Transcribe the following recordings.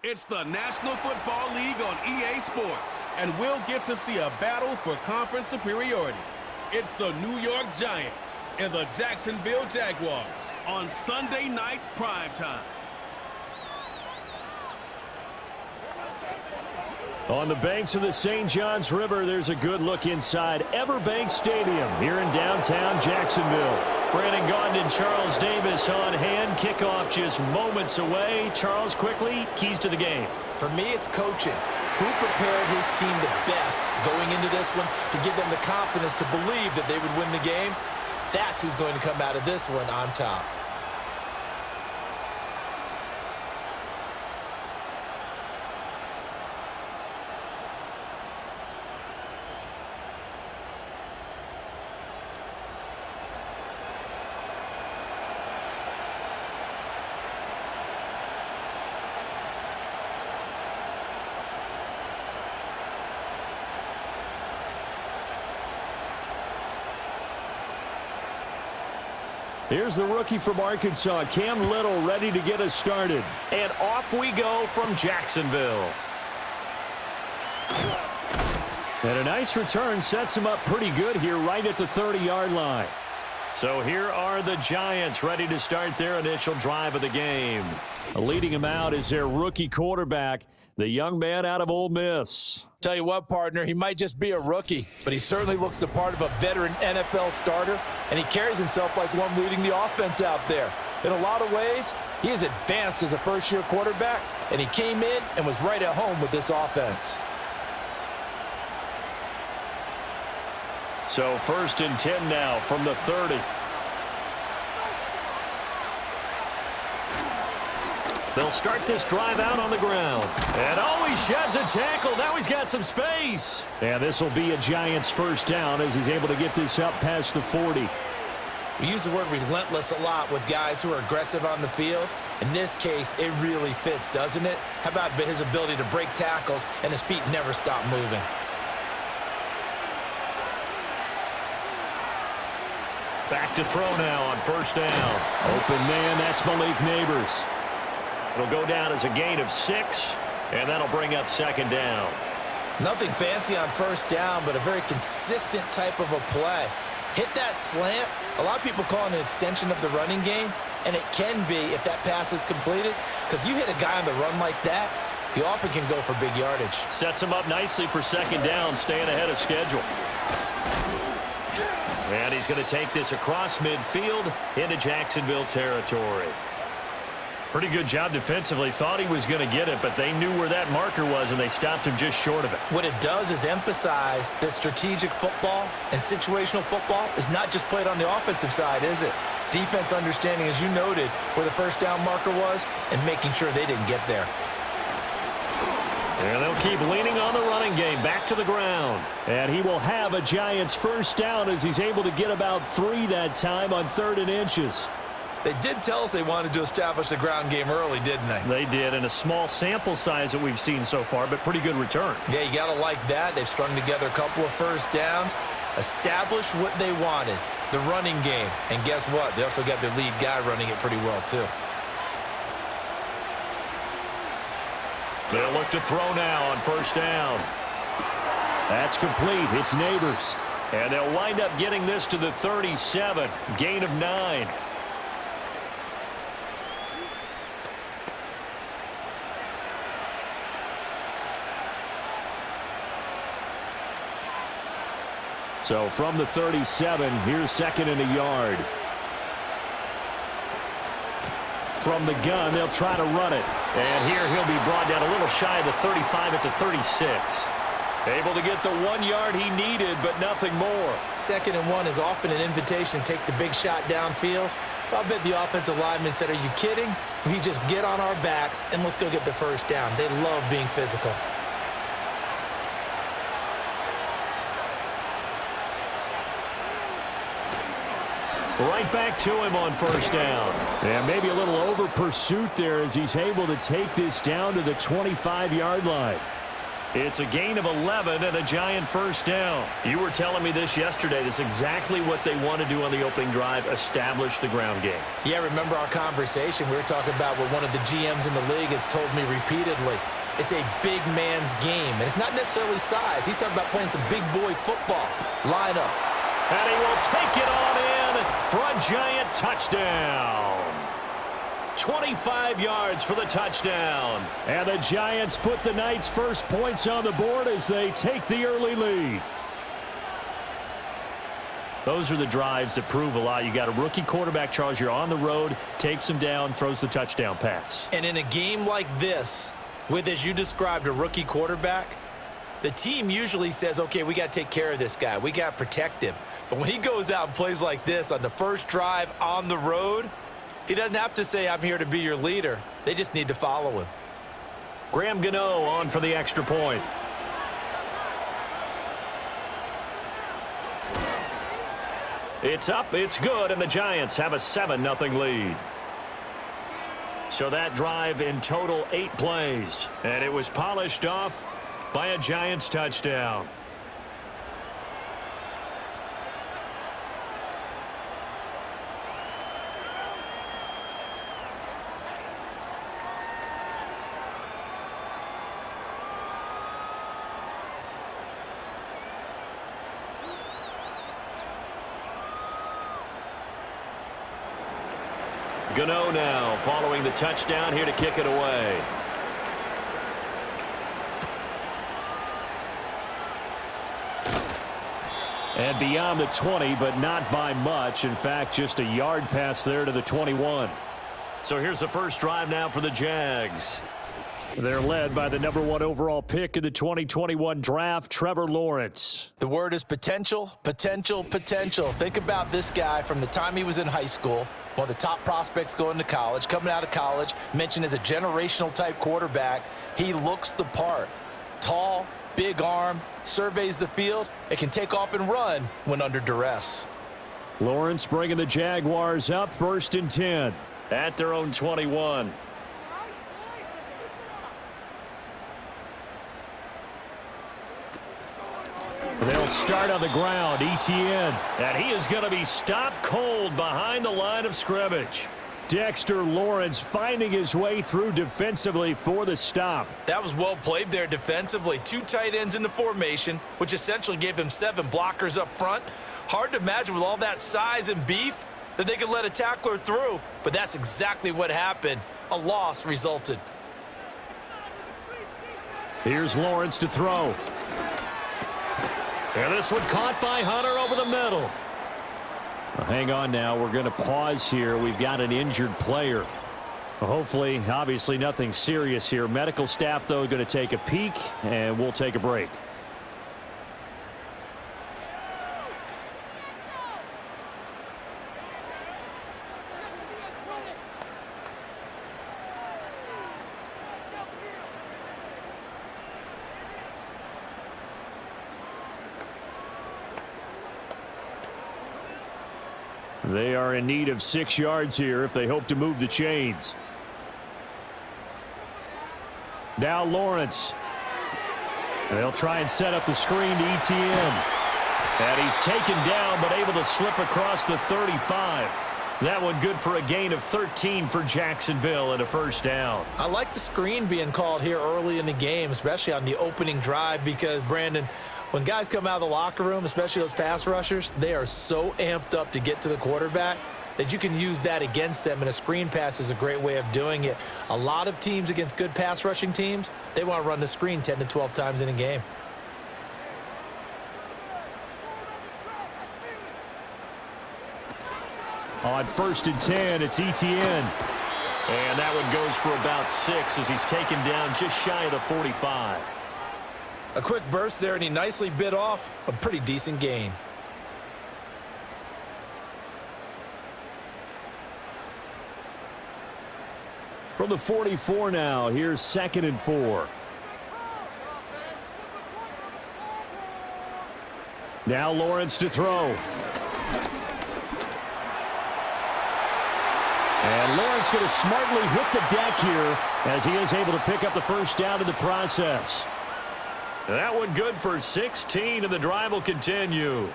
It's the National Football League on EA Sports, and we'll get to see a battle for conference superiority. It's the New York Giants and the Jacksonville Jaguars on Sunday night primetime. On the banks of the St. Johns River, there's a good look inside Everbank Stadium here in downtown Jacksonville. Brandon Gaudin and Charles Davis on hand. Kickoff just moments away. Charles, quickly, keys to the game. For me, it's coaching. Who prepared his team the best going into this one to give them the confidence to believe that they would win the game? That's who's going to come out of this one on top. Here's the rookie from Arkansas, Cam Little, ready to get us started. And off we go from Jacksonville. And a nice return sets him up pretty good here right at the 30-yard line. So here are the Giants ready to start their initial drive of the game. Leading him out is their rookie quarterback, the young man out of Ole Miss. Tell you what, partner, he might just be a rookie, but he certainly looks the part of a veteran NFL starter, and he carries himself like one leading the offense out there. In a lot of ways, he is advanced as a first-year quarterback, and he came in and was right at home with this offense. So 1st and 10 now from the 30. They'll start this drive out on the ground. And he sheds a tackle. Now he's got some space. And this will be a Giants first down as he's able to get this up past the 40. We use the word relentless a lot with guys who are aggressive on the field. In this case, it really fits, doesn't it? How about his ability to break tackles and his feet never stop moving? Back to throw now on first down. Open man, that's Malik Neighbors. It'll go down as a gain of 6, and that'll bring up 2nd down. Nothing fancy on first down, but a very consistent type of a play. Hit that slant. A lot of people call it an extension of the running game, and it can be if that pass is completed, because you hit a guy on the run like that, he often can go for big yardage. Sets him up nicely for 2nd down, staying ahead of schedule. And he's going to take this across midfield into Jacksonville territory. Pretty good job defensively. Thought he was going to get it, but they knew where that marker was, and they stopped him just short of it. What it does is emphasize that strategic football and situational football is not just played on the offensive side, is it? Defense understanding, as you noted, where the first down marker was and making sure they didn't get there. And they'll keep leaning on the running game. Back to the ground. And he will have a Giants first down as he's able to get about 3 that time on 3rd and inches. They did tell us they wanted to establish the ground game early, didn't they? They did, in a small sample size that we've seen so far, but pretty good return. Yeah, you got to like that. They've strung together a couple of first downs, established what they wanted, the running game. And guess what? They also got their lead guy running it pretty well, too. They'll look to throw now on first down. That's complete. It's Neighbors. And they'll wind up getting this to the 37. Gain of 9. So from the 37, here's 2nd and a yard. From the gun, they'll try to run it. And here he'll be brought down a little shy of the 35 at the 36. Able to get the 1 yard he needed, but nothing more. 2nd and 1 is often an invitation to take the big shot downfield. I'll bet the offensive lineman said, are you kidding? We just get on our backs and let's go get the first down. They love being physical. Right back to him on first down. And maybe a little over pursuit there as he's able to take this down to the 25-yard line. It's a gain of 11 and a Giant first down. You were telling me this yesterday. This is exactly what they want to do on the opening drive, establish the ground game. Yeah, remember our conversation? We were talking about what one of the GMs in the league has told me repeatedly. It's a big man's game, and it's not necessarily size. He's talking about playing some big boy football. Line up. And he will take it on in for a Giant touchdown. 25 yards for the touchdown. And the Giants put the Knights' first points on the board as they take the early lead. Those are the drives that prove a lot. You got a rookie quarterback, Charles. You're on the road, takes him down, throws the touchdown pass. And in a game like this, with, as you described, a rookie quarterback, the team usually says, okay, we got to take care of this guy. We got to protect him. But when he goes out and plays like this on the first drive on the road, he doesn't have to say, I'm here to be your leader. They just need to follow him. Graham Gano on for the extra point. It's up, it's good, and the Giants have a 7-0 lead. So that drive in total 8 plays, and it was polished off by a Giants touchdown. Gano now following the touchdown here to kick it away. And beyond the 20, but not by much. In fact, just a yard pass there to the 21. So here's the first drive now for the Jags. They're led by the #1 overall pick in the 2021 draft, Trevor Lawrence. The word is potential, potential, potential. Think about this guy from the time he was in high school, one of the top prospects going to college, coming out of college, mentioned as a generational type quarterback. He looks the part. Tall, big arm, surveys the field. It can take off and run when under duress. Lawrence bringing the Jaguars up 1st and 10 at their own 21. They'll start on the ground. Etienne. And he is going to be stopped cold behind the line of scrimmage. Dexter Lawrence finding his way through defensively for the stop. That was well played there defensively. 2 tight ends in the formation, which essentially gave him 7 blockers up front. Hard to imagine with all that size and beef that they could let a tackler through, but that's exactly what happened. A loss resulted. Here's Lawrence to throw. And this one caught by Hunter over the middle. Well, hang on now. We're going to pause here. We've got an injured player. Well, hopefully, obviously nothing serious here. Medical staff, though, going to take a peek, and we'll take a break. They are in need of 6 yards here if they hope to move the chains. Now Lawrence. They'll try and set up the screen to Etienne. And he's taken down but able to slip across the 35. That one good for a gain of 13 for Jacksonville and a first down. I like the screen being called here early in the game, especially on the opening drive, because, Brandon, when guys come out of the locker room, especially those pass rushers, they are so amped up to get to the quarterback that you can use that against them, and a screen pass is a great way of doing it. A lot of teams against good pass rushing teams, they want to run the screen 10 to 12 times in a game. On 1st and 10, it's Etienne. And that one goes for about 6 as he's taken down just shy of the 45. A quick burst there, and he nicely bit off a pretty decent gain. From the 44 now, here's 2nd and 4. Now Lawrence to throw. And Lawrence going to smartly hit the deck here as he is able to pick up the first down in the process. That one good for 16, and the drive will continue.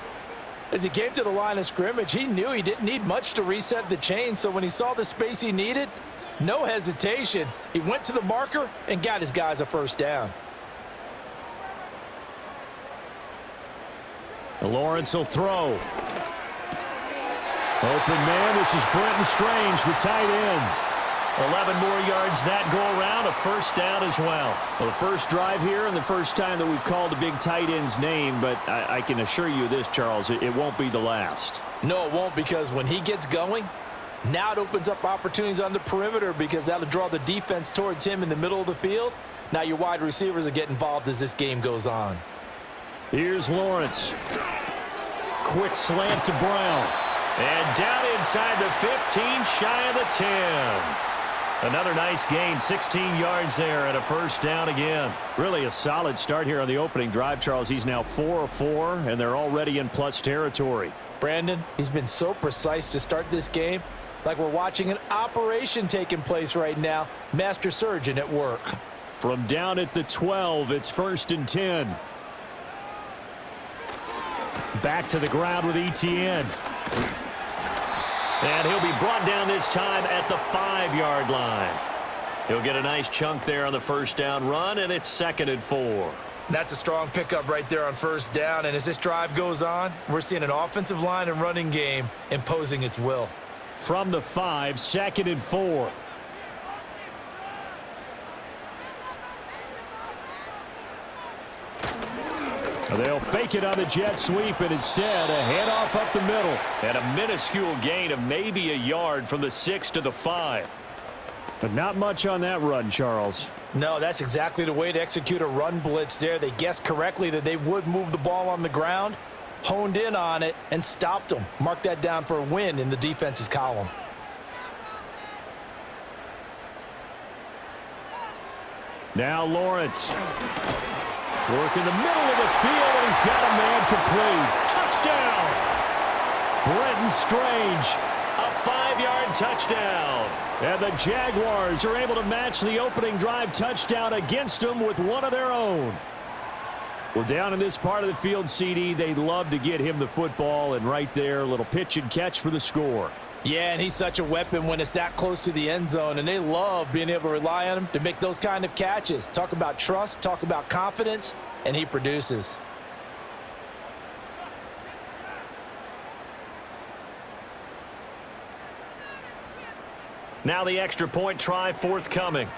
As he came to the line of scrimmage, he knew he didn't need much to reset the chain, so when he saw the space he needed, no hesitation. He went to the marker and got his guys a first down. Lawrence will throw. Open man, this is Brenton Strange, the tight end. 11 more yards that go around, a first down as well. Well, the first drive here and the first time that we've called a big tight end's name, but I can assure you this, Charles, it won't be the last. No, it won't, because when he gets going, now it opens up opportunities on the perimeter because that'll draw the defense towards him in the middle of the field. Now your wide receivers will get involved as this game goes on. Here's Lawrence. Quick slant to Brown. And down inside the 15, shy of the 10. Another nice gain, 16 yards there, and a first down again. Really a solid start here on the opening drive, Charles. He's now 4 of 4, and they're already in plus territory. Brandon, he's been so precise to start this game, like we're watching an operation taking place right now. Master surgeon at work. From down at the 12, it's 1st and 10. Back to the ground with Etienne. And he'll be brought down this time at the 5-yard line. He'll get a nice chunk there on the first down run, and it's 2nd and 4. That's a strong pickup right there on first down, and as this drive goes on, we're seeing an offensive line and running game imposing its will. From the 5, 2nd and 4. They'll fake it on the jet sweep, and instead a handoff up the middle. And a minuscule gain of maybe a yard from the 6 to the 5. But not much on that run, Charles. No, that's exactly the way to execute a run blitz there. They guessed correctly that they would move the ball on the ground, honed in on it, and stopped them. Mark that down for a win in the defense's column. Now Lawrence. Work in the middle of the field, and he's got a man complete. Touchdown! Brenton Strange, a 5-yard touchdown. And the Jaguars are able to match the opening drive touchdown against them with one of their own. Well, down in this part of the field, CD, they'd love to get him the football, and right there, a little pitch and catch for the score. Yeah, and he's such a weapon when it's that close to the end zone, and they love being able to rely on him to make those kind of catches. Talk about trust, talk about confidence, and he produces. Now the extra point try forthcoming.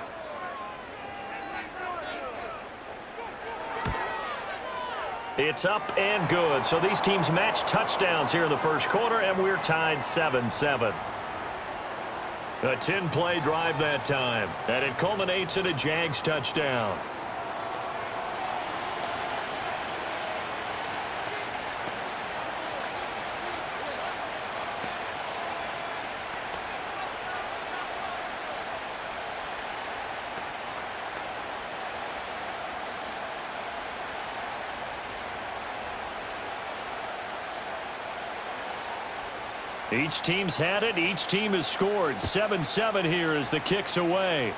It's up and good. So these teams match touchdowns here in the first quarter, and we're tied 7-7. A 10-play drive that time, and it culminates in a Jags touchdown. Each team's had it. Each team has scored. 7-7 here as the kick's away.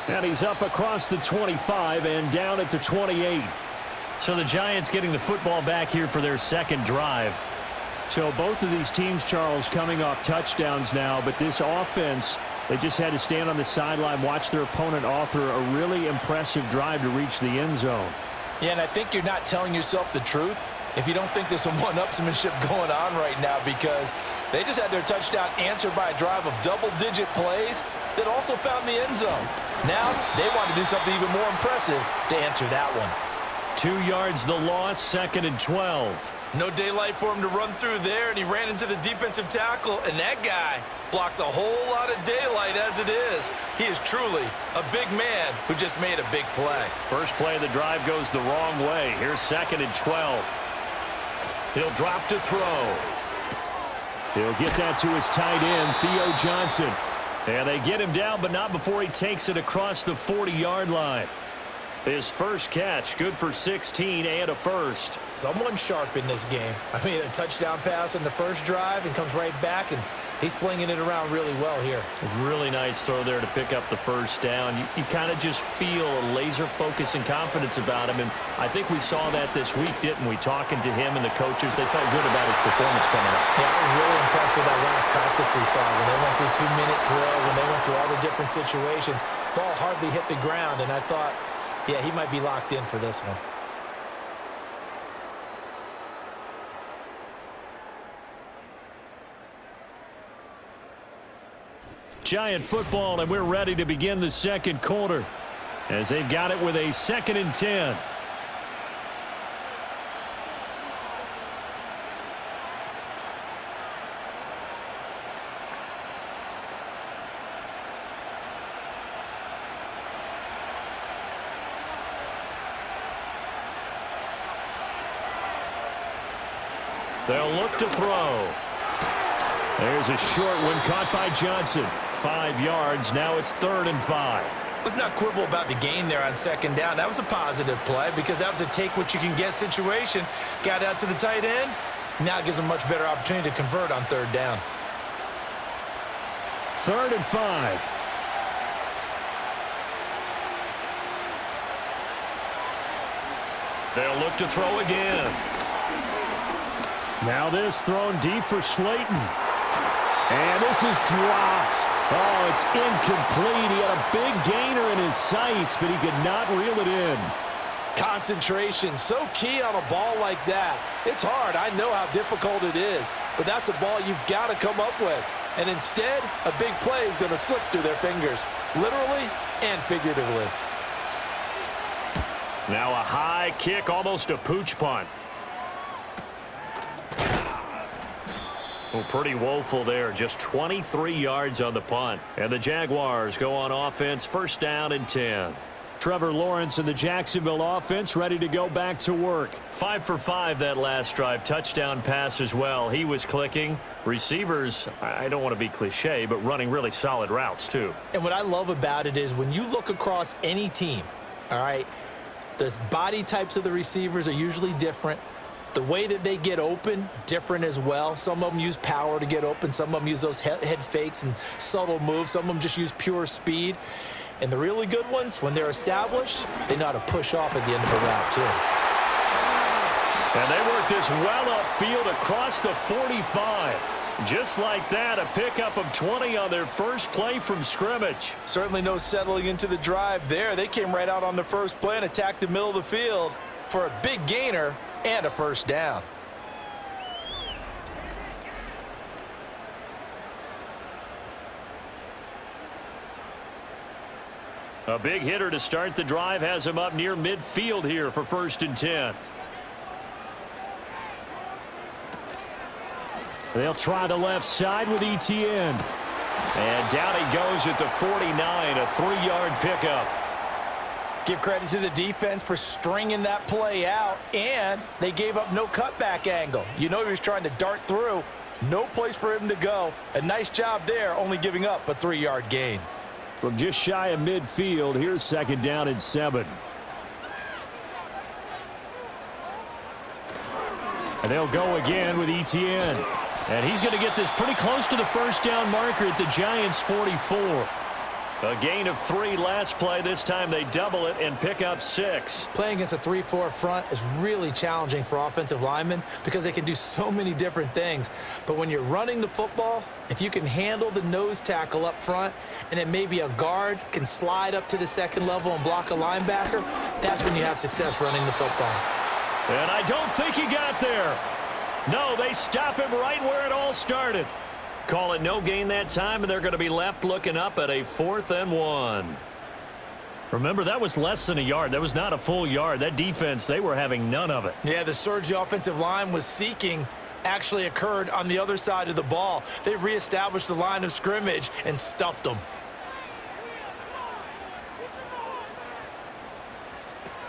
And he's up across the 25 and down at the 28. So the Giants getting the football back here for their second drive. So both of these teams, Charles, coming off touchdowns now, but this offense, they just had to stand on the sideline, watch their opponent author a really impressive drive to reach the end zone. Yeah, and I think you're not telling yourself the truth if you don't think there's some one-upsmanship going on right now, because they just had their touchdown answered by a drive of double-digit plays that also found the end zone. Now they want to do something even more impressive to answer that one. 2 yards the loss, 2nd and 12. No daylight for him to run through there, and he ran into the defensive tackle, and that guy blocks a whole lot of daylight as it is. He is truly a big man who just made a big play. First play of the drive goes the wrong way. Here's 2nd and 12. He'll drop to throw. He'll get that to his tight end, Theo Johnson. And they get him down, but not before he takes it across the 40-yard line. His first catch, good for 16 and a first. Someone sharp in this game. I mean, a touchdown pass in the first drive and comes right back and He's flinging it around really well here. A really nice throw there to pick up the first down. You kind of just feel a laser focus and confidence about him, and I think we saw that this week, didn't we? Talking to him and the coaches, they felt good about his performance coming up. Yeah, I was really impressed with that last practice we saw when they went through 2-minute drill, when they went through all the different situations. Ball hardly hit the ground, and I thought, yeah, he might be locked in for this one. Giant football, and we're ready to begin the second quarter as they've got it with a 2nd and 10. They'll look to throw. There's a short one caught by Johnson. 5 yards. Now it's 3rd and 5. Let's not quibble about the gain there on 2nd down. That was a positive play because that was a take-what-you-can-get situation. Got out to the tight end. Now it gives them a much better opportunity to convert on 3rd down. 3rd and 5. They'll look to throw again. Now this thrown deep for Slayton. And this is dropped. Oh, it's incomplete. He had a big gainer in his sights, but he could not reel it in. Concentration, so key on a ball like that. It's hard. I know how difficult it is, but that's a ball you've got to come up with. And instead, a big play is going to slip through their fingers, literally and figuratively. Now a high kick, almost a pooch punt. Well, pretty woeful there. Just 23 yards on the punt. And the Jaguars go on offense, 1st down and 10. Trevor Lawrence and the Jacksonville offense ready to go back to work. 5 for 5 that last drive. Touchdown pass as well. He was clicking. Receivers, I don't want to be cliche, but running really solid routes too. And what I love about it is when you look across any team, all right, the body types of the receivers are usually different. The way that they get open, different as well. Some of them use power to get open. Some of them use those head fakes and subtle moves. Some of them just use pure speed. And the really good ones, when they're established, they know how to push off at the end of a route, too. And they work this well upfield across the 45. Just like that, a pickup of 20 on their first play from scrimmage. Certainly no settling into the drive there. They came right out on the first play and attacked the middle of the field for a big gainer and a 1st down. A big hitter to start the drive has him up near midfield here for 1st and 10. They'll try the left side with Etienne. And down he goes at the 49, a 3-yard pickup. Give credit to the defense for stringing that play out, and they gave up no cutback angle. You know he was trying to dart through. No place for him to go. A nice job there, only giving up a 3-yard gain. From just shy of midfield, here's 2nd down and 7. And they'll go again with Etienne. And he's going to get this pretty close to the 1st down marker at the Giants' 44. A gain of 3 last play. This time they double it and pick up 6. Playing against a 3-4 front is really challenging for offensive linemen because they can do so many different things. But when you're running the football, if you can handle the nose tackle up front and then maybe a guard can slide up to the 2nd level and block a linebacker, that's when you have success running the football. And I don't think he got there. No, they stop him right where it all started. Call it no gain that time, and they're going to be left looking up at a 4th and 1. Remember, that was less than a yard. That was not a full yard. That defense, they were having none of it. Yeah, the surge the offensive line was seeking actually occurred on the other side of the ball. They reestablished the line of scrimmage and stuffed them.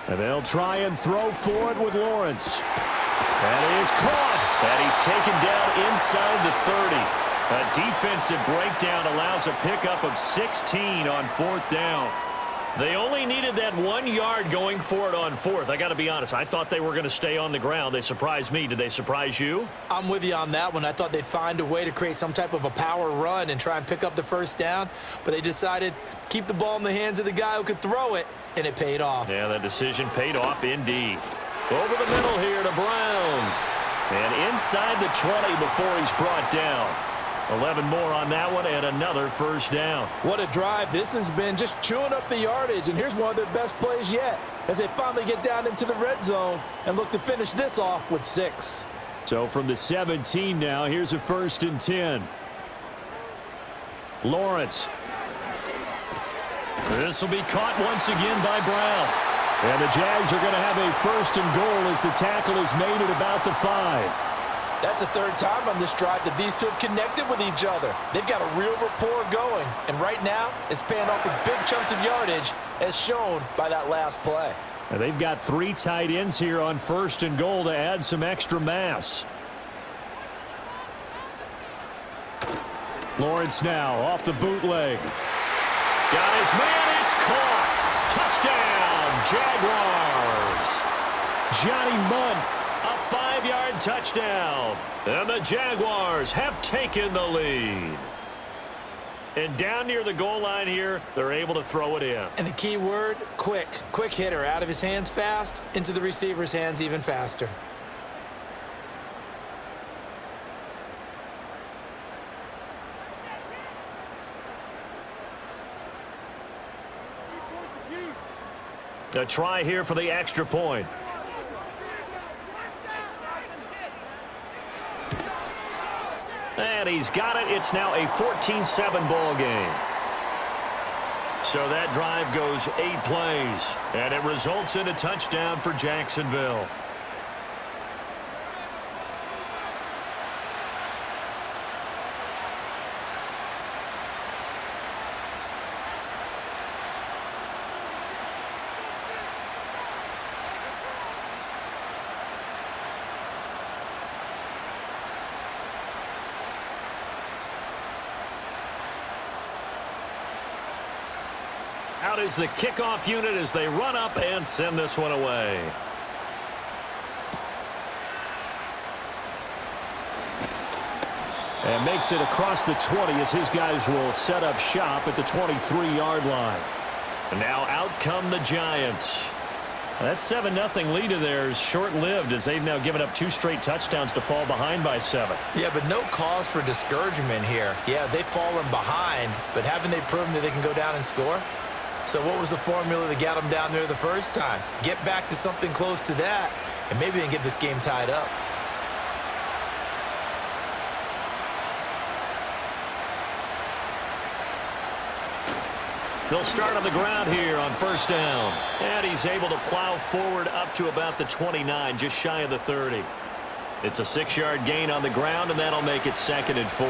And they'll try and throw for it with Lawrence. That is caught. And he's taken down inside the 30. A defensive breakdown allows a pickup of 16 on 4th down. They only needed that 1 yard going for it on fourth. I got to be honest. I thought they were going to stay on the ground. They surprised me. Did they surprise you? I'm with you on that one. I thought they'd find a way to create some type of a power run and try and pick up the first down, but they decided to keep the ball in the hands of the guy who could throw it, and it paid off. Yeah, that decision paid off indeed. Over the middle here to Brown. And inside the 20 before he's brought down. 11 more on that one and another first down. What a drive this has been, just chewing up the yardage. And here's one of their best plays yet as they finally get down into the red zone and look to finish this off with 6. So from the 17 now, here's a 1st and 10. Lawrence. This will be caught once again by Brown. And the Jags are going to have a 1st and goal as the tackle is made at about the 5. That's the 3rd time on this drive that these two have connected with each other. They've got a real rapport going. And right now, it's paying off with big chunks of yardage as shown by that last play. And they've got 3 tight ends here on 1st and goal to add some extra mass. Lawrence now off the bootleg. Got his man. It's caught. Touchdown, Jaguars. Johnny Munn. A 5-yard touchdown. And the Jaguars have taken the lead. And down near the goal line here, they're able to throw it in. And the key word, quick. Quick hitter. Out of his hands fast, into the receiver's hands even faster. A try here for the extra point. And he's got it. It's now a 14-7 ball game. So that drive goes 8 plays, and it results in a touchdown for Jacksonville. Out is the kickoff unit as they run up and send this one away. And makes it across the 20 as his guys will set up shop at the 23-yard line. And now out come the Giants. That 7-0 lead of theirs short-lived as they've now given up 2 straight touchdowns to fall behind by 7. Yeah, but no cause for discouragement here. Yeah, they've fallen behind, but haven't they proven that they can go down and score? So what was the formula that got them down there the first time? Get back to something close to that, and maybe they can get this game tied up. They'll start on the ground here on first down. And he's able to plow forward up to about the 29, just shy of the 30. It's a 6-yard gain on the ground, and that'll make it 2nd and 4.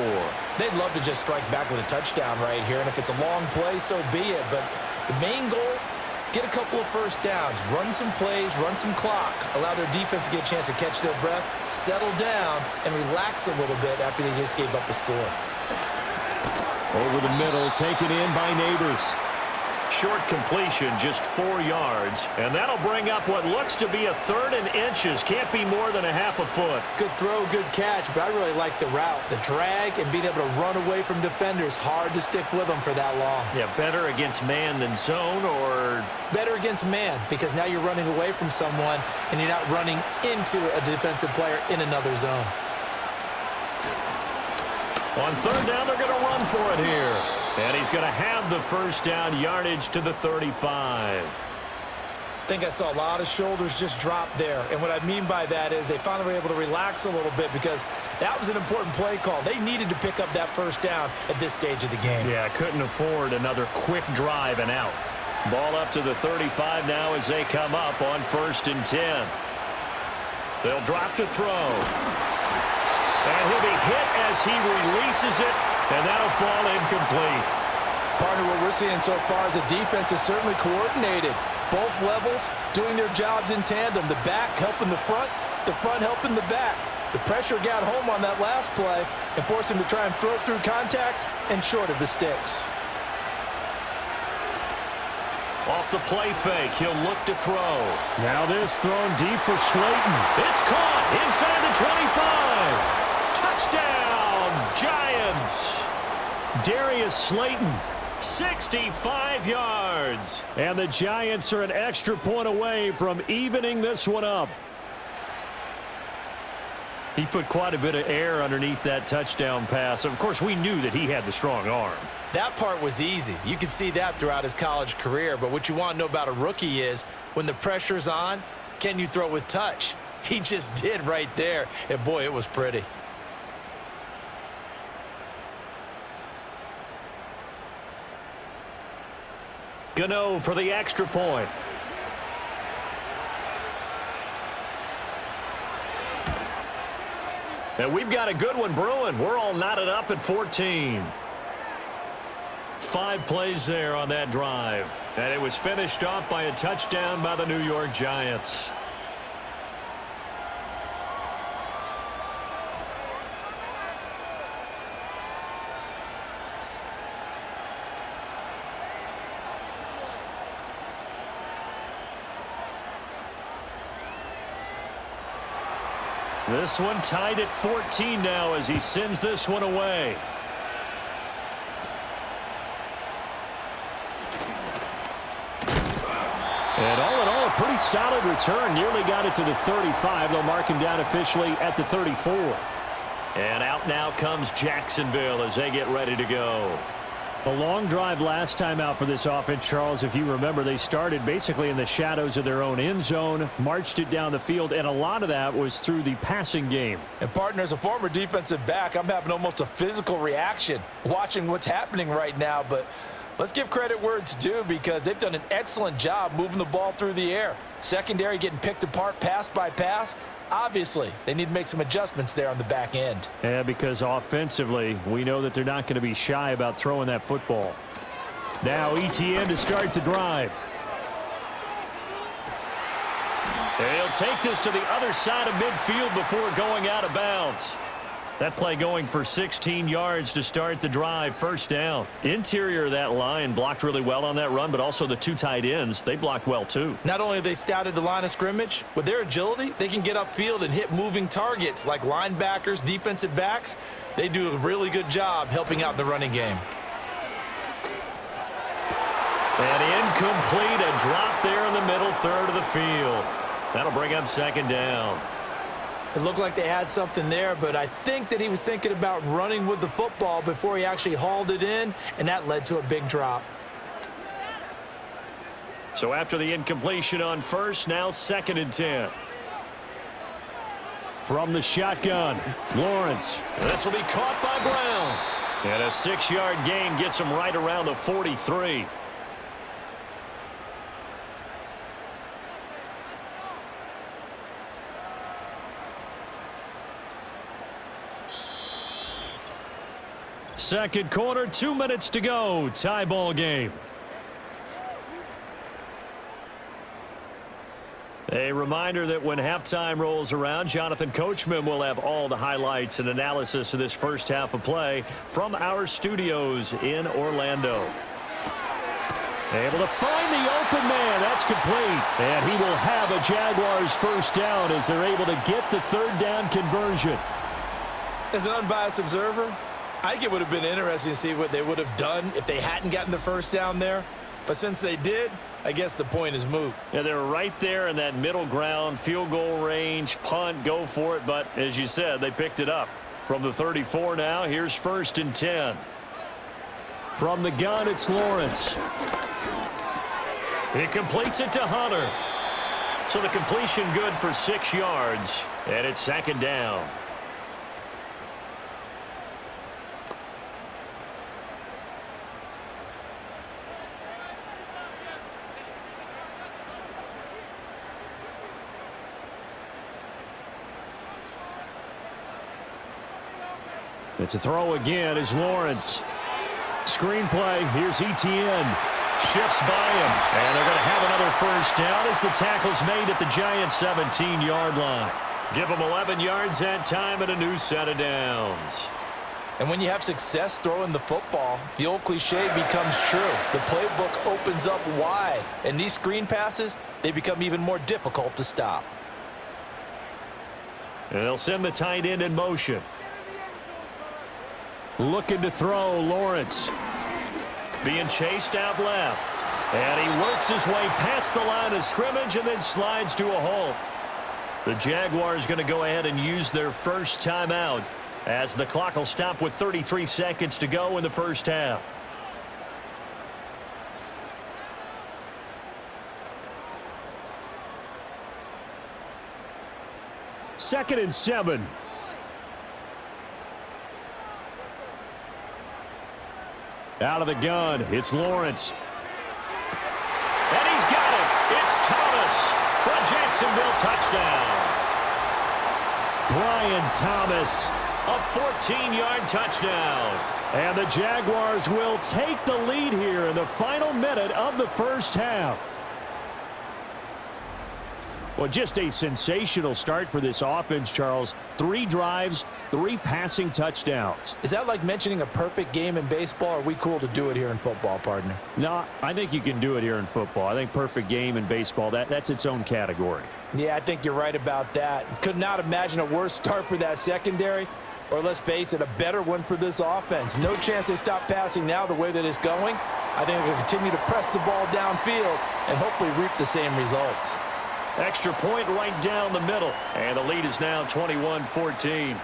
They'd love to just strike back with a touchdown right here, and if it's a long play, so be it. But the main goal, get a couple of first downs, run some plays, run some clock, allow their defense to get a chance to catch their breath, settle down, and relax a little bit after they just gave up a score. Over the middle, taken in by Neighbors. Short completion, just 4 yards. And that'll bring up what looks to be a 3rd and inches. Can't be more than a half a foot. Good throw, good catch, but I really like the route. The drag and being able to run away from defenders. Hard to stick with them for that long. Yeah, better against man than zone, or? Better against man, because now you're running away from someone and you're not running into a defensive player in another zone. On 3rd down, they're going to run for it here. And he's going to have the first down, yardage to the 35. I think I saw a lot of shoulders just drop there. And what I mean by that is they finally were able to relax a little bit because that was an important play call. They needed to pick up that first down at this stage of the game. Yeah, couldn't afford another quick drive and out. Ball up to the 35 now as they come up on 1st and 10. They'll drop to throw. And he'll be hit as he releases it, and that'll fall incomplete. Partner, what we're seeing so far is the defense is certainly coordinated. Both levels doing their jobs in tandem. The back helping the front helping the back. The pressure got home on that last play and forced him to try and throw through contact and short of the sticks. Off the play fake, he'll look to throw. Now this thrown deep for Slayton. It's caught inside the 25. Touchdown, Giants. Darius Slayton, 65 yards. And the Giants are an extra point away from evening this one up. He put quite a bit of air underneath that touchdown pass. Of course, we knew that he had the strong arm. That part was easy. You could see that throughout his college career. But what you want to know about a rookie is when the pressure's on, can you throw with touch? He just did right there. And, boy, it was pretty. Gano for the extra point. And we've got a good one brewing. We're all knotted up at 14. 5 plays there on that drive. And it was finished off by a touchdown by the New York Giants. This one tied at 14 now as he sends this one away. And all in all, a pretty solid return. Nearly got it to the 35. They'll mark him down officially at the 34. And out now comes Jacksonville as they get ready to go. A long drive last time out for this offense, Charles. If you remember, they started basically in the shadows of their own end zone, marched it down the field, and a lot of that was through the passing game. And, partner, as a former defensive back, I'm having almost a physical reaction watching what's happening right now. But let's give credit where it's due because they've done an excellent job moving the ball through the air. Secondary getting picked apart pass by pass. Obviously, they need to make some adjustments there on the back end. Yeah, because offensively, we know that they're not going to be shy about throwing that football. Now ETN to start the drive. He'll take this to the other side of midfield before going out of bounds. That play going for 16 yards to start the drive. First down. Interior of that line blocked really well on that run, but also the 2 tight ends, they blocked well too. Not only have they scouted the line of scrimmage, with their agility, they can get upfield and hit moving targets like linebackers, defensive backs. They do a really good job helping out the running game. And incomplete, a drop there in the middle third of the field. That'll bring up second down. It looked like they had something there, but I think that he was thinking about running with the football before he actually hauled it in, and that led to a big drop. So after the incompletion on first, now 2nd and 10. From the shotgun, Lawrence. This will be caught by Brown. And a 6-yard gain gets him right around the 43. Second quarter, 2 minutes to go. Tie ball game. A reminder that when halftime rolls around, Jonathan Coachman will have all the highlights and analysis of this first half of play from our studios in Orlando. Able to find the open man. That's complete. And he will have a Jaguars first down as they're able to get the 3rd down conversion. As an unbiased observer, I think it would have been interesting to see what they would have done if they hadn't gotten the first down there. But since they did, I guess the point is moot. Yeah, they're right there in that middle ground, field goal range, punt, go for it. But as you said, they picked it up. From the 34 now, here's 1st and 10. From the gun, it's Lawrence. He completes it to Hunter. So the completion good for 6 yards. And it's 2nd down. It's a throw again is Lawrence. Screenplay, here's ETN. Shifts by him. And they're going to have another first down as the tackle's made at the Giants' 17-yard line. Give them 11 yards that time and a new set of downs. And when you have success throwing the football, the old cliche becomes true. The playbook opens up wide, and these screen passes, they become even more difficult to stop. And they'll send the tight end in motion. Looking to throw, Lawrence. Being chased out left. And he works his way past the line of scrimmage and then slides to a halt. The Jaguars going to go ahead and use their first timeout as the clock will stop with 33 seconds to go in the first half. Second and 7. Out of the gun, it's Lawrence. And he's got it. It's Thomas for a Jacksonville touchdown. Brian Thomas. A 14-yard touchdown. And the Jaguars will take the lead here in the final minute of the first half. Well, just a sensational start for this offense, Charles. 3 drives, 3 passing touchdowns. Is that like mentioning a perfect game in baseball, or are we cool to do it here in football, partner? No, I think you can do it here in football. I think perfect game in baseball, that's its own category. Yeah, I think you're right about that. Could not imagine a worse start for that secondary, or let's face it, a better one for this offense. No chance they stop passing now the way that it's going. I think they'll continue to press the ball downfield and hopefully reap the same results. Extra point right down the middle. And the lead is now 21-14.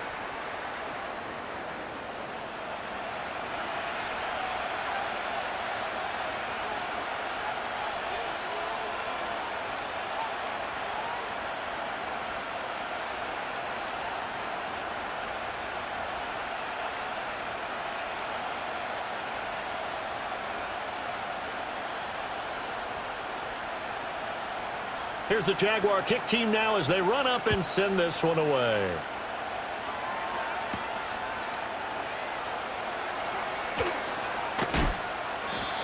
Here's the Jaguar kick team now as they run up and send this one away.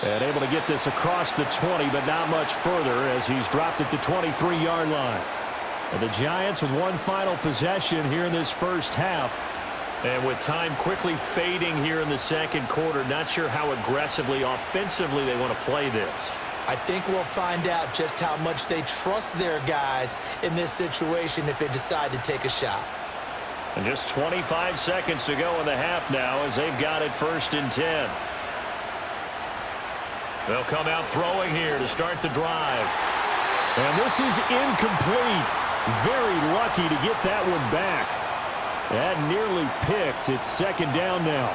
And able to get this across the 20, but not much further as he's dropped it to 23-yard line. And the Giants with one final possession here in this first half. And with time quickly fading here in the second quarter, not sure how aggressively, offensively they want to play this. I think we'll find out just how much they trust their guys in this situation if they decide to take a shot. And just 25 seconds to go in the half now as they've got it 1st and 10. They'll come out throwing here to start the drive. And this is incomplete. Very lucky to get that one back. That nearly picked. It's 2nd down now.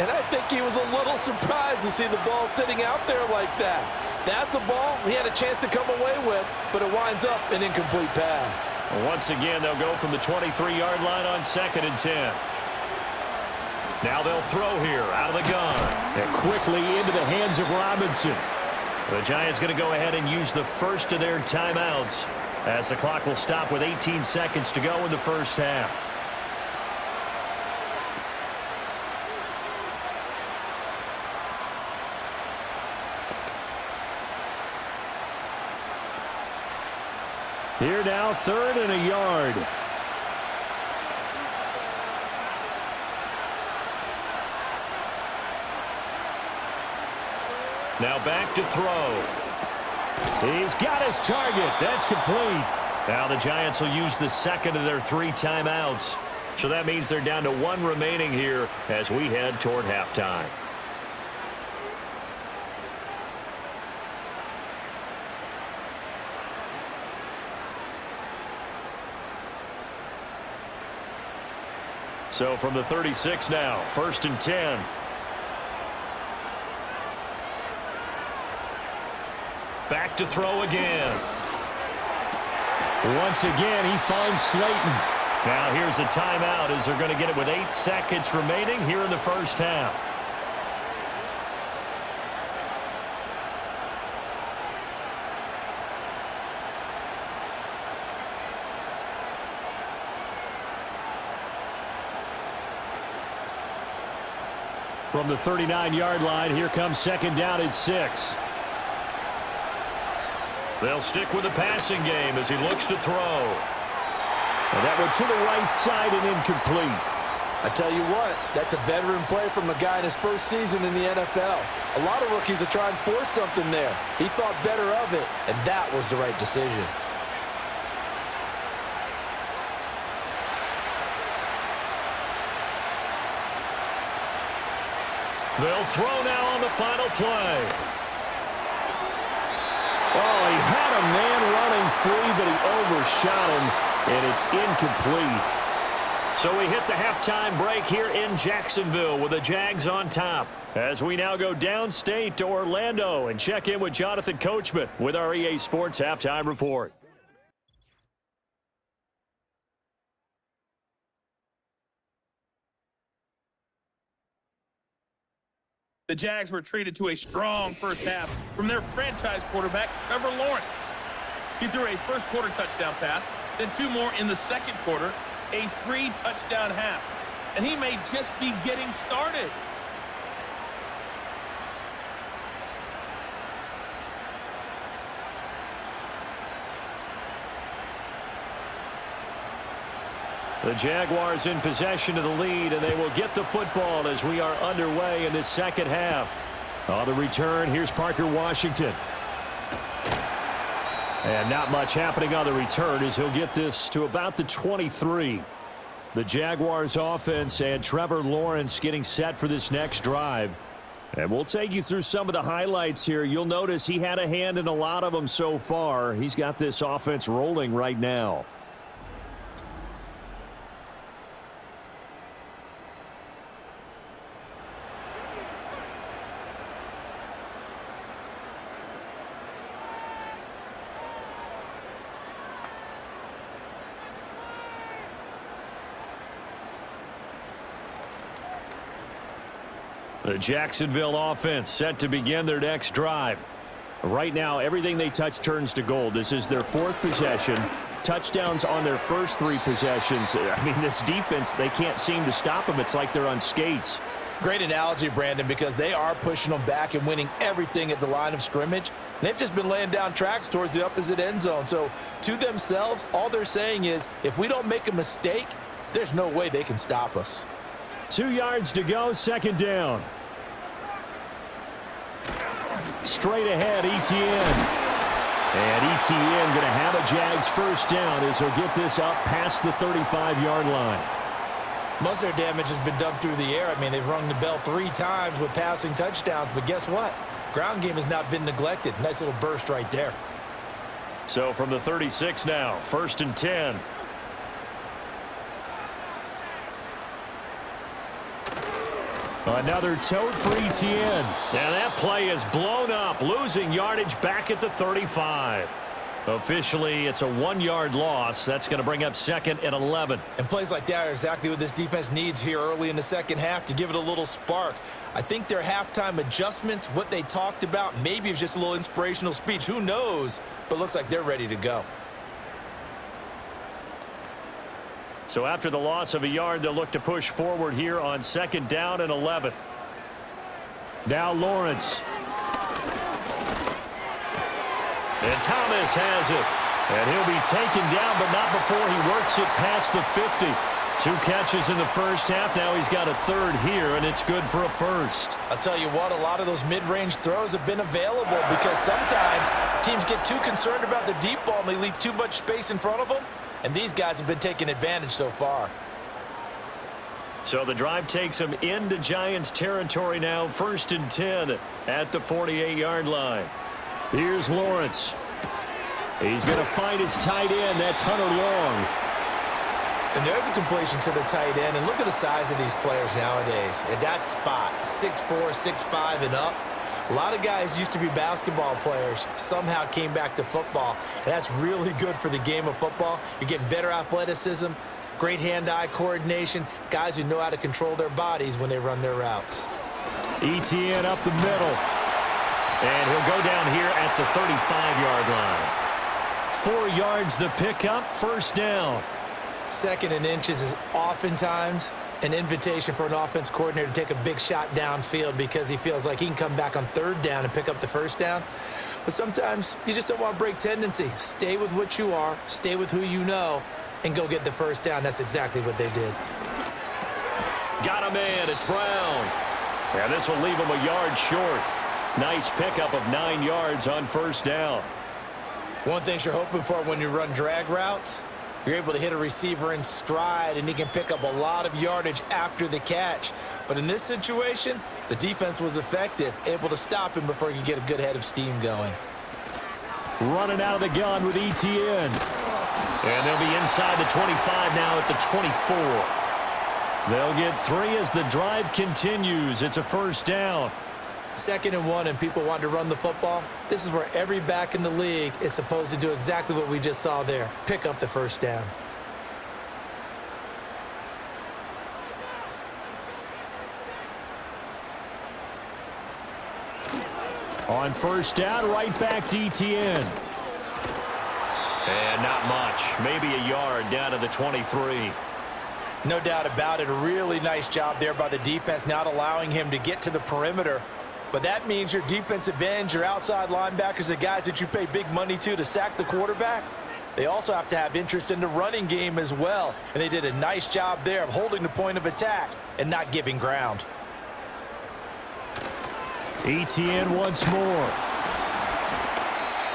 And I think he was a little surprised to see the ball sitting out there like that. That's a ball he had a chance to come away with, but it winds up an incomplete pass. Once again, they'll go from the 23-yard line on 2nd and 10. Now they'll throw here out of the gun. And quickly into the hands of Robinson. The Giants going to go ahead and use the first of their timeouts as the clock will stop with 18 seconds to go in the first half. Here now, 3rd and a yard. Now back to throw. He's got his target. That's complete. Now the Giants will use the second of their 3 timeouts. So that means they're down to 1 remaining here as we head toward halftime. So from the 36 now, 1st and 10. Back to throw again. Once again, he finds Slayton. Now here's a timeout as they're going to get it with 8 seconds remaining here in the first half. From the 39-yard line, here comes 2nd down and 6. They'll stick with the passing game as he looks to throw. And that one to the right side and incomplete. I tell you what, that's a veteran play from a guy in his first season in the NFL. A lot of rookies are trying to force something there. He thought better of it, and that was the right decision. They'll throw now on the final play. Oh, he had a man running free, but he overshot him, and it's incomplete. So we hit the halftime break here in Jacksonville with the Jags on top. As we now go downstate to Orlando and check in with Jonathan Coachman with our EA Sports Halftime Report. The Jags were treated to a strong first half from their franchise quarterback, Trevor Lawrence. He threw a first-quarter touchdown pass, then 2 more in the second quarter, a 3-touchdown half. And he may just be getting started. The Jaguars in possession of the lead, and they will get the football as we are underway in this second half. On the return, here's Parker Washington. And not much happening on the return as he'll get this to about the 23. The Jaguars offense and Trevor Lawrence getting set for this next drive. And we'll take you through some of the highlights here. You'll notice he had a hand in a lot of them so far. He's got this offense rolling right now. The Jacksonville offense set to begin their next drive. Right now, everything they touch turns to gold. This is their 4th possession. Touchdowns on their first 3 possessions. I mean, this defense, they can't seem to stop them. It's like they're on skates. Great analogy, Brandon, because they are pushing them back and winning everything at the line of scrimmage. And they've just been laying down tracks towards the opposite end zone. So to themselves, all they're saying is, if we don't make a mistake, there's no way they can stop us. 2 yards to go, second down. Straight ahead, Etienne. And Etienne going to have a Jags first down as he'll get this up past the 35-yard line. Most of their damage has been done through the air. I mean, they've rung the bell 3 times with passing touchdowns, but guess what? Ground game has not been neglected. Nice little burst right there. So from the 36 now, 1st and 10. Another tote for Etienne. And that play is blown up, losing yardage back at the 35. Officially, it's a 1-yard loss. That's going to bring up 2nd and 11. And plays like that are exactly what this defense needs here early in the second half to give it a little spark. I think their halftime adjustments, what they talked about, maybe it was just a little inspirational speech. Who knows? But looks like they're ready to go. So after the loss of a yard, they'll look to push forward here on 2nd down and 11. Now Lawrence. And Thomas has it. And he'll be taken down, but not before he works it past the 50. 2 catches in the first half. Now he's got a 3rd here, and it's good for a 1st. I'll tell you what, a lot of those mid-range throws have been available because sometimes teams get too concerned about the deep ball and they leave too much space in front of them. And these guys have been taking advantage so far. So the drive takes them into Giants territory now. 1st and 10 at the 48-yard line. Here's Lawrence. He's going to find his tight end. That's Hunter Long. And there's a completion to the tight end. And look at the size of these players nowadays. At that spot, 6'4", 6'5", and up. A lot of guys used to be basketball players, somehow came back to football. And that's really good for the game of football. You're getting better athleticism, great hand-eye coordination, guys who know how to control their bodies when they run their routes. Etienne up the middle. And he'll go down here at the 35-yard line. 4 yards the pickup, 1st down. 2nd and inches is oftentimes an invitation for an offense coordinator to take a big shot downfield because he feels like he can come back on 3rd down and pick up the 1st down. But sometimes you just don't want to break tendency. Stay with what you are, stay with who you know, and go get the 1st down. That's exactly what they did. Got him in. It's Brown. And this will leave him a yard short. Nice pickup of 9 yards on first down. One thing you're hoping for when you run drag routes, you're able to hit a receiver in stride, and he can pick up a lot of yardage after the catch. But in this situation, the defense was effective, able to stop him before he could get a good head of steam going. Running out of the gun with ETN. And they'll be inside the 25 now at the 24. They'll get 3 as the drive continues. It's a first down. 2nd and 1, and people want to run the football. This is where every back in the league is supposed to do exactly what we just saw there. Pick up the first down. On first down, right back to ETN. And not much. Maybe a yard down to the 23. No doubt about it. A really nice job there by the defense, not allowing him to get to the perimeter. But that means your defensive ends, your outside linebackers, the guys that you pay big money to sack the quarterback, they also have to have interest in the running game as well. And they did a nice job there of holding the point of attack and not giving ground. ETN once more.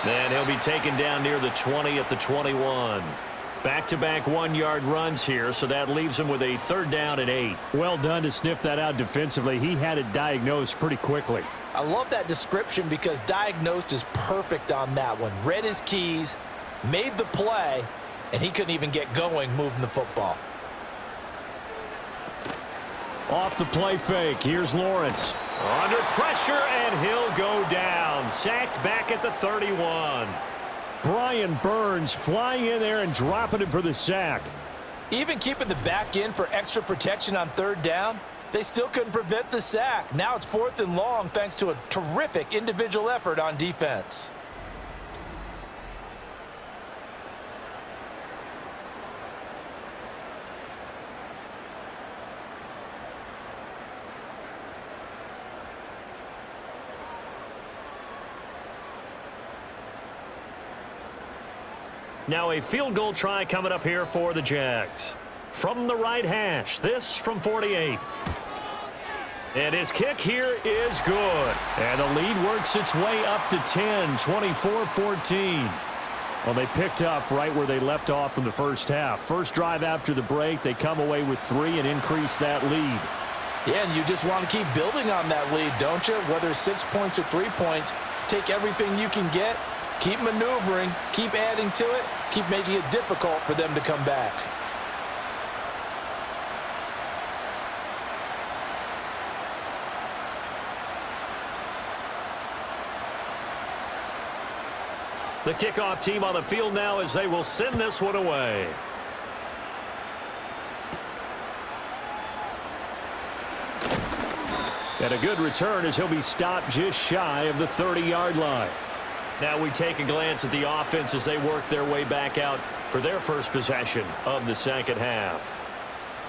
Then he'll be taken down near the 20 at the 21. Back-to-back 1-yard runs here, so that leaves him with a 3rd down and 8. Well done to sniff that out defensively. He had it diagnosed pretty quickly. I love that description because diagnosed is perfect on that one. Read his keys, made the play, and he couldn't even get going moving the football. Off the play fake. Here's Lawrence. Under pressure, and he'll go down. Sacked back at the 31. Brian Burns flying in there and dropping him for the sack. Even keeping the back in for extra protection on 3rd down, they still couldn't prevent the sack. Now it's 4th and long thanks to a terrific individual effort on defense. Now a field goal try coming up here for the Jags. From the right hash, this from 48. And his kick here is good. And the lead works its way up to 10, 24-14. Well, they picked up right where they left off in the first half. First drive after the break, they come away with 3 and increase that lead. Yeah, and you just want to keep building on that lead, don't you? Whether 6 points or 3 points, take everything you can get. Keep maneuvering, keep adding to it, keep making it difficult for them to come back. The kickoff team on the field now as they will send this one away. And a good return as he'll be stopped just shy of the 30-yard line. Now we take a glance at the offense as they work their way back out for their first possession of the second half.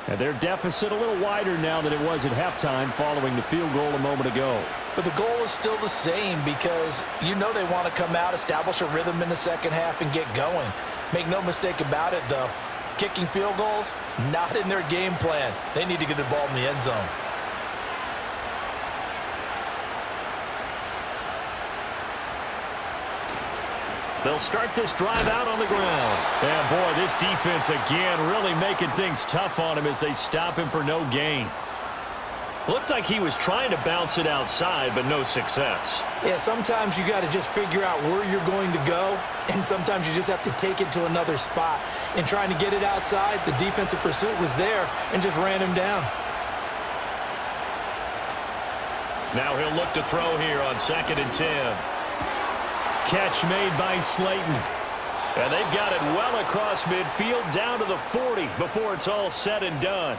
And their deficit a little wider now than it was at halftime following the field goal a moment ago. But the goal is still the same because you know they want to come out, establish a rhythm in the second half, and get going. Make no mistake about it, though. Kicking field goals, not in their game plan. They need to get the ball in the end zone. They'll start this drive out on the ground. And, boy, this defense again really making things tough on him as they stop him for no gain. Looked like he was trying to bounce it outside, but no success. Yeah, sometimes you got to just figure out where you're going to go, and sometimes you just have to take it to another spot. In trying to get it outside, the defensive pursuit was there and just ran him down. Now he'll look to throw here on 2nd and 10. Catch made by Slayton. And they've got it well across midfield down to the 40 before it's all said and done.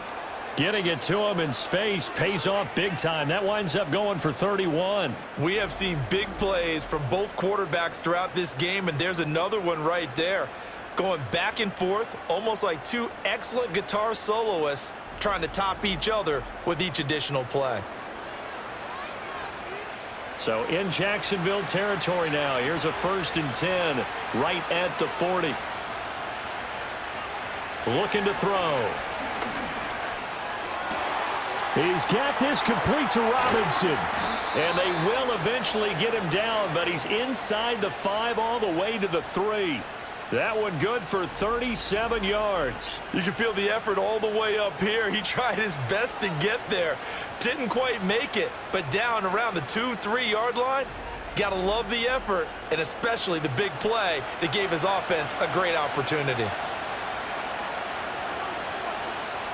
Getting it to him in space pays off big time. That winds up going for 31. We have seen big plays from both quarterbacks throughout this game, and there's another one right there. Going back and forth, almost like two excellent guitar soloists trying to top each other with each additional play. So in Jacksonville territory now. Here's a 1st and 10 right at the 40. Looking to throw. He's got this complete to Robinson. And they will eventually get him down, but he's inside the 5 all the way to the 3. That one good for 37 yards. You can feel the effort all the way up here. He tried his best to get there. Didn't quite make it, but down around the 2-3 yard line, got to love the effort, and especially the big play that gave his offense a great opportunity.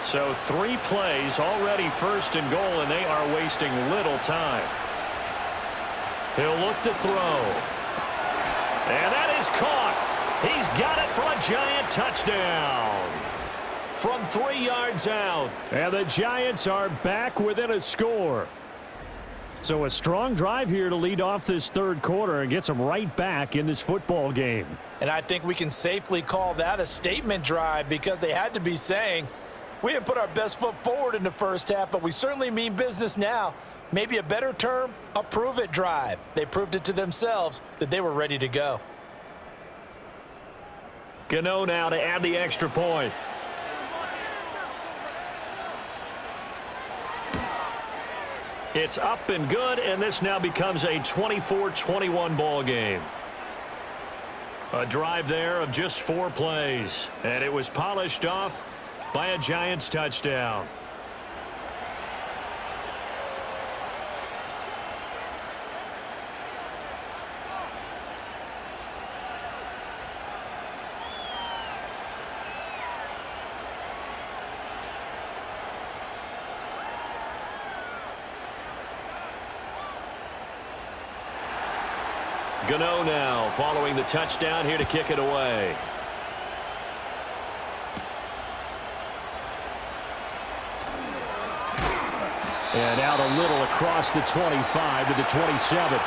So 3 plays, already first and goal, and they are wasting little time. He'll look to throw. And that is caught. He's got it for a Giant touchdown. From 3 yards out. And the Giants are back within a score. So a strong drive here to lead off this third quarter and gets them right back in this football game. And I think we can safely call that a statement drive because they had to be saying, we didn't put our best foot forward in the first half, but we certainly mean business now. Maybe a better term, a prove-it drive. They proved it to themselves that they were ready to go. Gano now to add the extra point. It's up and good, and this now becomes a 24-21 ball game. A drive there of just 4 plays, and it was polished off by a Giants touchdown. Gano now following the touchdown here to kick it away. And out a little across the 25 to the 27.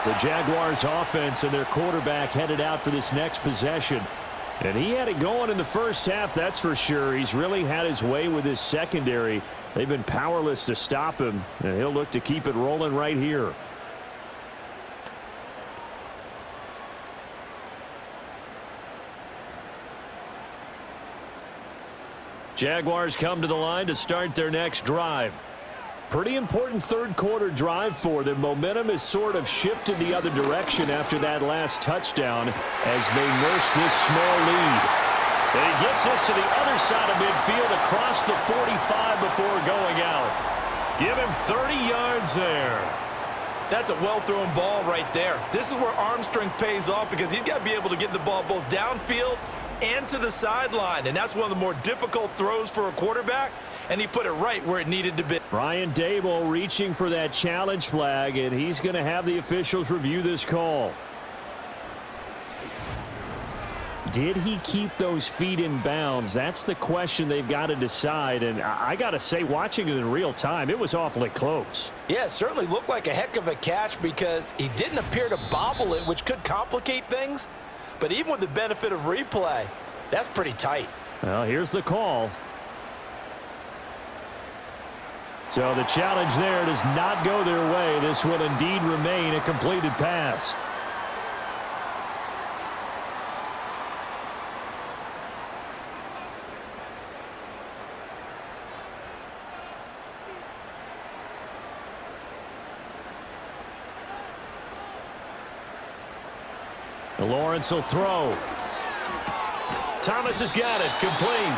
The Jaguars offense and their quarterback headed out for this next possession. And he had it going in the first half, that's for sure. He's really had his way with his secondary. They've been powerless to stop him, and he'll look to keep it rolling right here. Jaguars come to the line to start their next drive. Pretty important third quarter drive for them. Momentum has sort of shifted the other direction after that last touchdown as they nurse this small lead. And he gets this to the other side of midfield across the 45 before going out. Give him 30 yards there. That's a well-thrown ball right there. This is where arm strength pays off because he's got to be able to get the ball both downfield and to the sideline, and that's one of the more difficult throws for a quarterback, and he put it right where it needed to be. Brian Dable reaching for that challenge flag, and he's going to have the officials review this call. Did he keep those feet in bounds? That's the question they've got to decide, and I got to say, watching it in real time, it was awfully close. Yeah, it certainly looked like a heck of a catch because he didn't appear to bobble it, which could complicate things. But even with the benefit of replay, that's pretty tight. Well, here's the call. So the challenge there does not go their way. This will indeed remain a completed pass. Lawrence will throw. Thomas has got it, complete.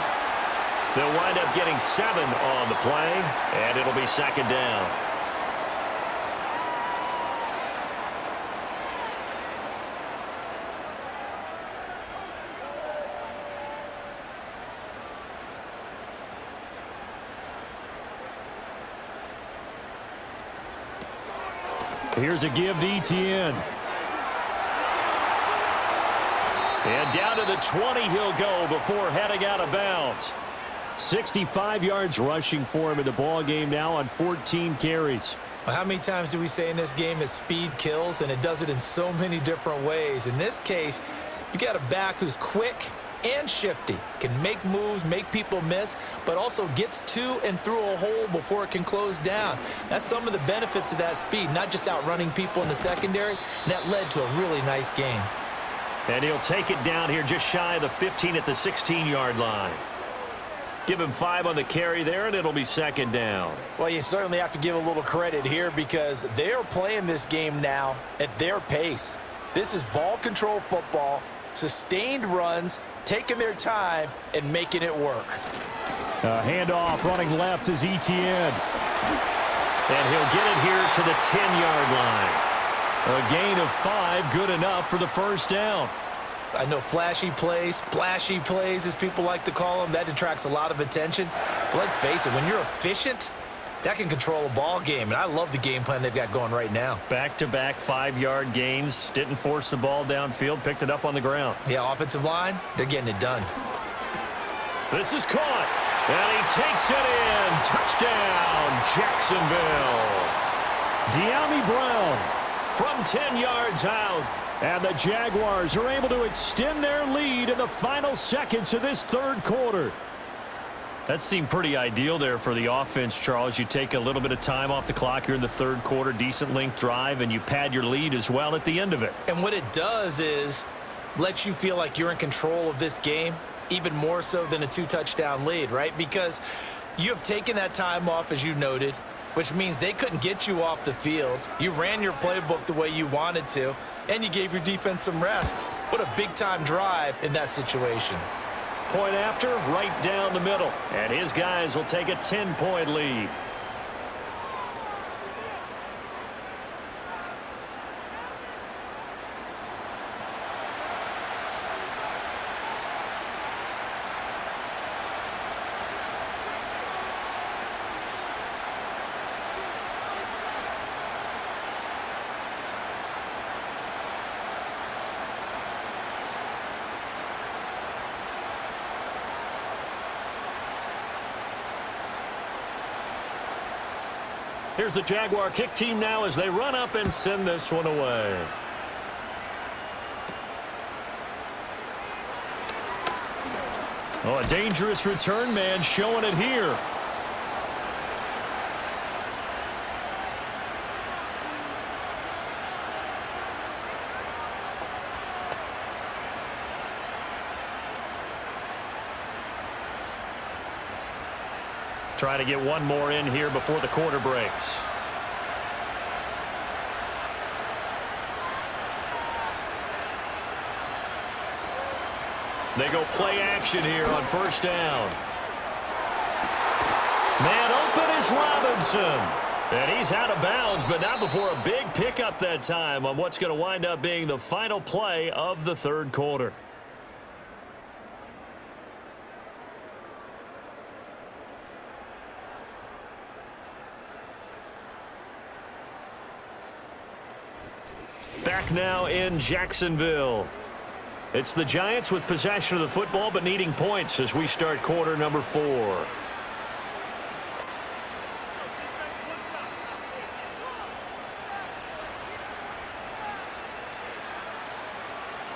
They'll wind up getting 7 on the play, and it'll be second down. Here's a give to Etienne. And down to the 20 he'll go before heading out of bounds. 65 yards rushing for him in the ball game now on 14 carries. Well, how many times do we say in this game that speed kills, and it does it in so many different ways? In this case, you got a back who's quick and shifty, can make moves, make people miss, but also gets to and through a hole before it can close down. That's some of the benefits of that speed, not just outrunning people in the secondary, and that led to a really nice game. And he'll take it down here just shy of the 15 at the 16-yard line. Give him 5 on the carry there, and it'll be second down. Well, you certainly have to give a little credit here because they are playing this game now at their pace. This is ball control football, sustained runs, taking their time, and making it work. Handoff running left is Etienne. And he'll get it here to the 10-yard line. A gain of 5, good enough for the first down. I know flashy plays, splashy plays, as people like to call them, that attracts a lot of attention. But let's face it, when you're efficient, that can control a ball game. And I love the game plan they've got going right now. Back-to-back 5-yard gains. Didn't force the ball downfield. Picked it up on the ground. Yeah, offensive line, they're getting it done. This is caught. And he takes it in. Touchdown, Jacksonville. De'Ami Brown from 10 yards out. And the Jaguars are able to extend their lead in the final seconds of this third quarter. That seemed pretty ideal there for the offense, Charles. You take a little bit of time off the clock here in the third quarter, decent length drive, and you pad your lead as well at the end of it. And what it does is let you feel like you're in control of this game, even more so than a 2-touchdown lead, right? Because you have taken that time off, as you noted, which means they couldn't get you off the field. You ran your playbook the way you wanted to, and you gave your defense some rest. What a big-time drive in that situation. Point after, right down the middle. And his guys will take a 10-point lead. Here's the Jaguar kick team now as they run up and send this one away. Oh, a dangerous return man showing it here. Try to get one more in here before the quarter breaks. They go play action here on first down. Man open is Robinson. And he's out of bounds, but not before a big pickup that time on what's going to wind up being the final play of the third quarter. Back now in Jacksonville. It's the Giants with possession of the football but needing points as we start quarter number 4.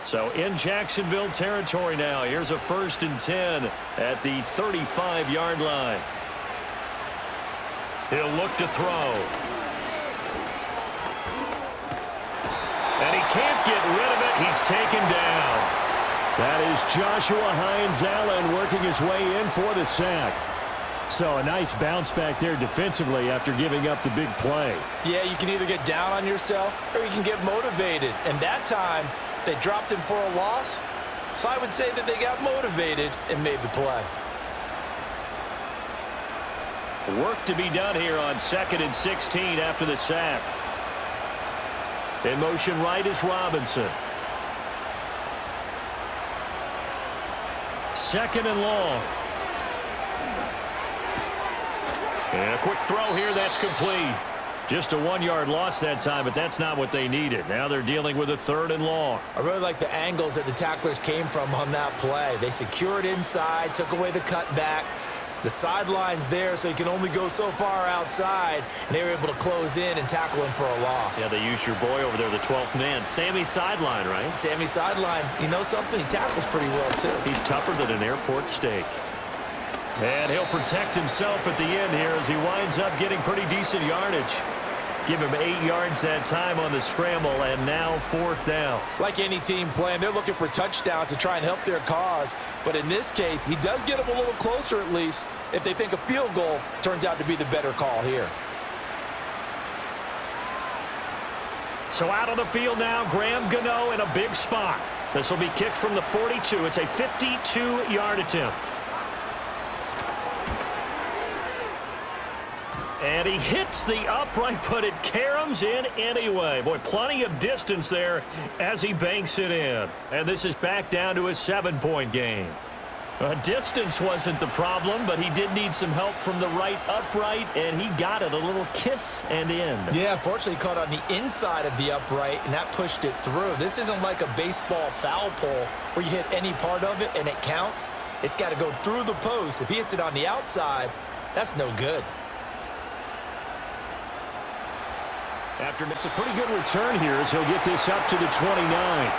So in Jacksonville territory now. Here's a 1st and 10 at the 35-yard line. He'll look to throw. And he can't get rid of it. He's taken down. That is Joshua Hines-Allen working his way in for the sack. So a nice bounce back there defensively after giving up the big play. Yeah, you can either get down on yourself or you can get motivated. And that time, they dropped him for a loss. So I would say that they got motivated and made the play. Work to be done here on 2nd and 16 after the sack. In motion right is Robinson. 2nd and long. And a quick throw here, that's complete. Just a 1-yard loss that time, but that's not what they needed. Now they're dealing with a 3rd and long. I really like the angles that the tacklers came from on that play. They secured inside, took away the cutback. The sideline's there, so you can only go so far outside, and they were able to close in and tackle him for a loss. Yeah, they used your boy over there, the 12th man, Sammy Sideline, right? Sammy Sideline. You know something? He tackles pretty well, too. He's tougher than an airport steak. And he'll protect himself at the end here as he winds up getting pretty decent yardage. Give him 8 yards that time on the scramble, and now 4th down. Like any team playing, they're looking for touchdowns to try and help their cause. But in this case, he does get them a little closer at least if they think a field goal turns out to be the better call here. So out on the field now, Graham Gano in a big spot. This will be kicked from the 42. It's a 52-yard attempt. And he hits the upright, but it caroms in anyway. Boy, plenty of distance there as he banks it in. And this is back down to a 7-point game. Distance wasn't the problem, but he did need some help from the right upright, and he got it. A little kiss and in. Yeah, unfortunately caught on the inside of the upright, and that pushed it through. This isn't like a baseball foul pole where you hit any part of it and it counts. It's got to go through the post. If he hits it on the outside, that's no good. After it's a pretty good return here as he'll get this up to the 29.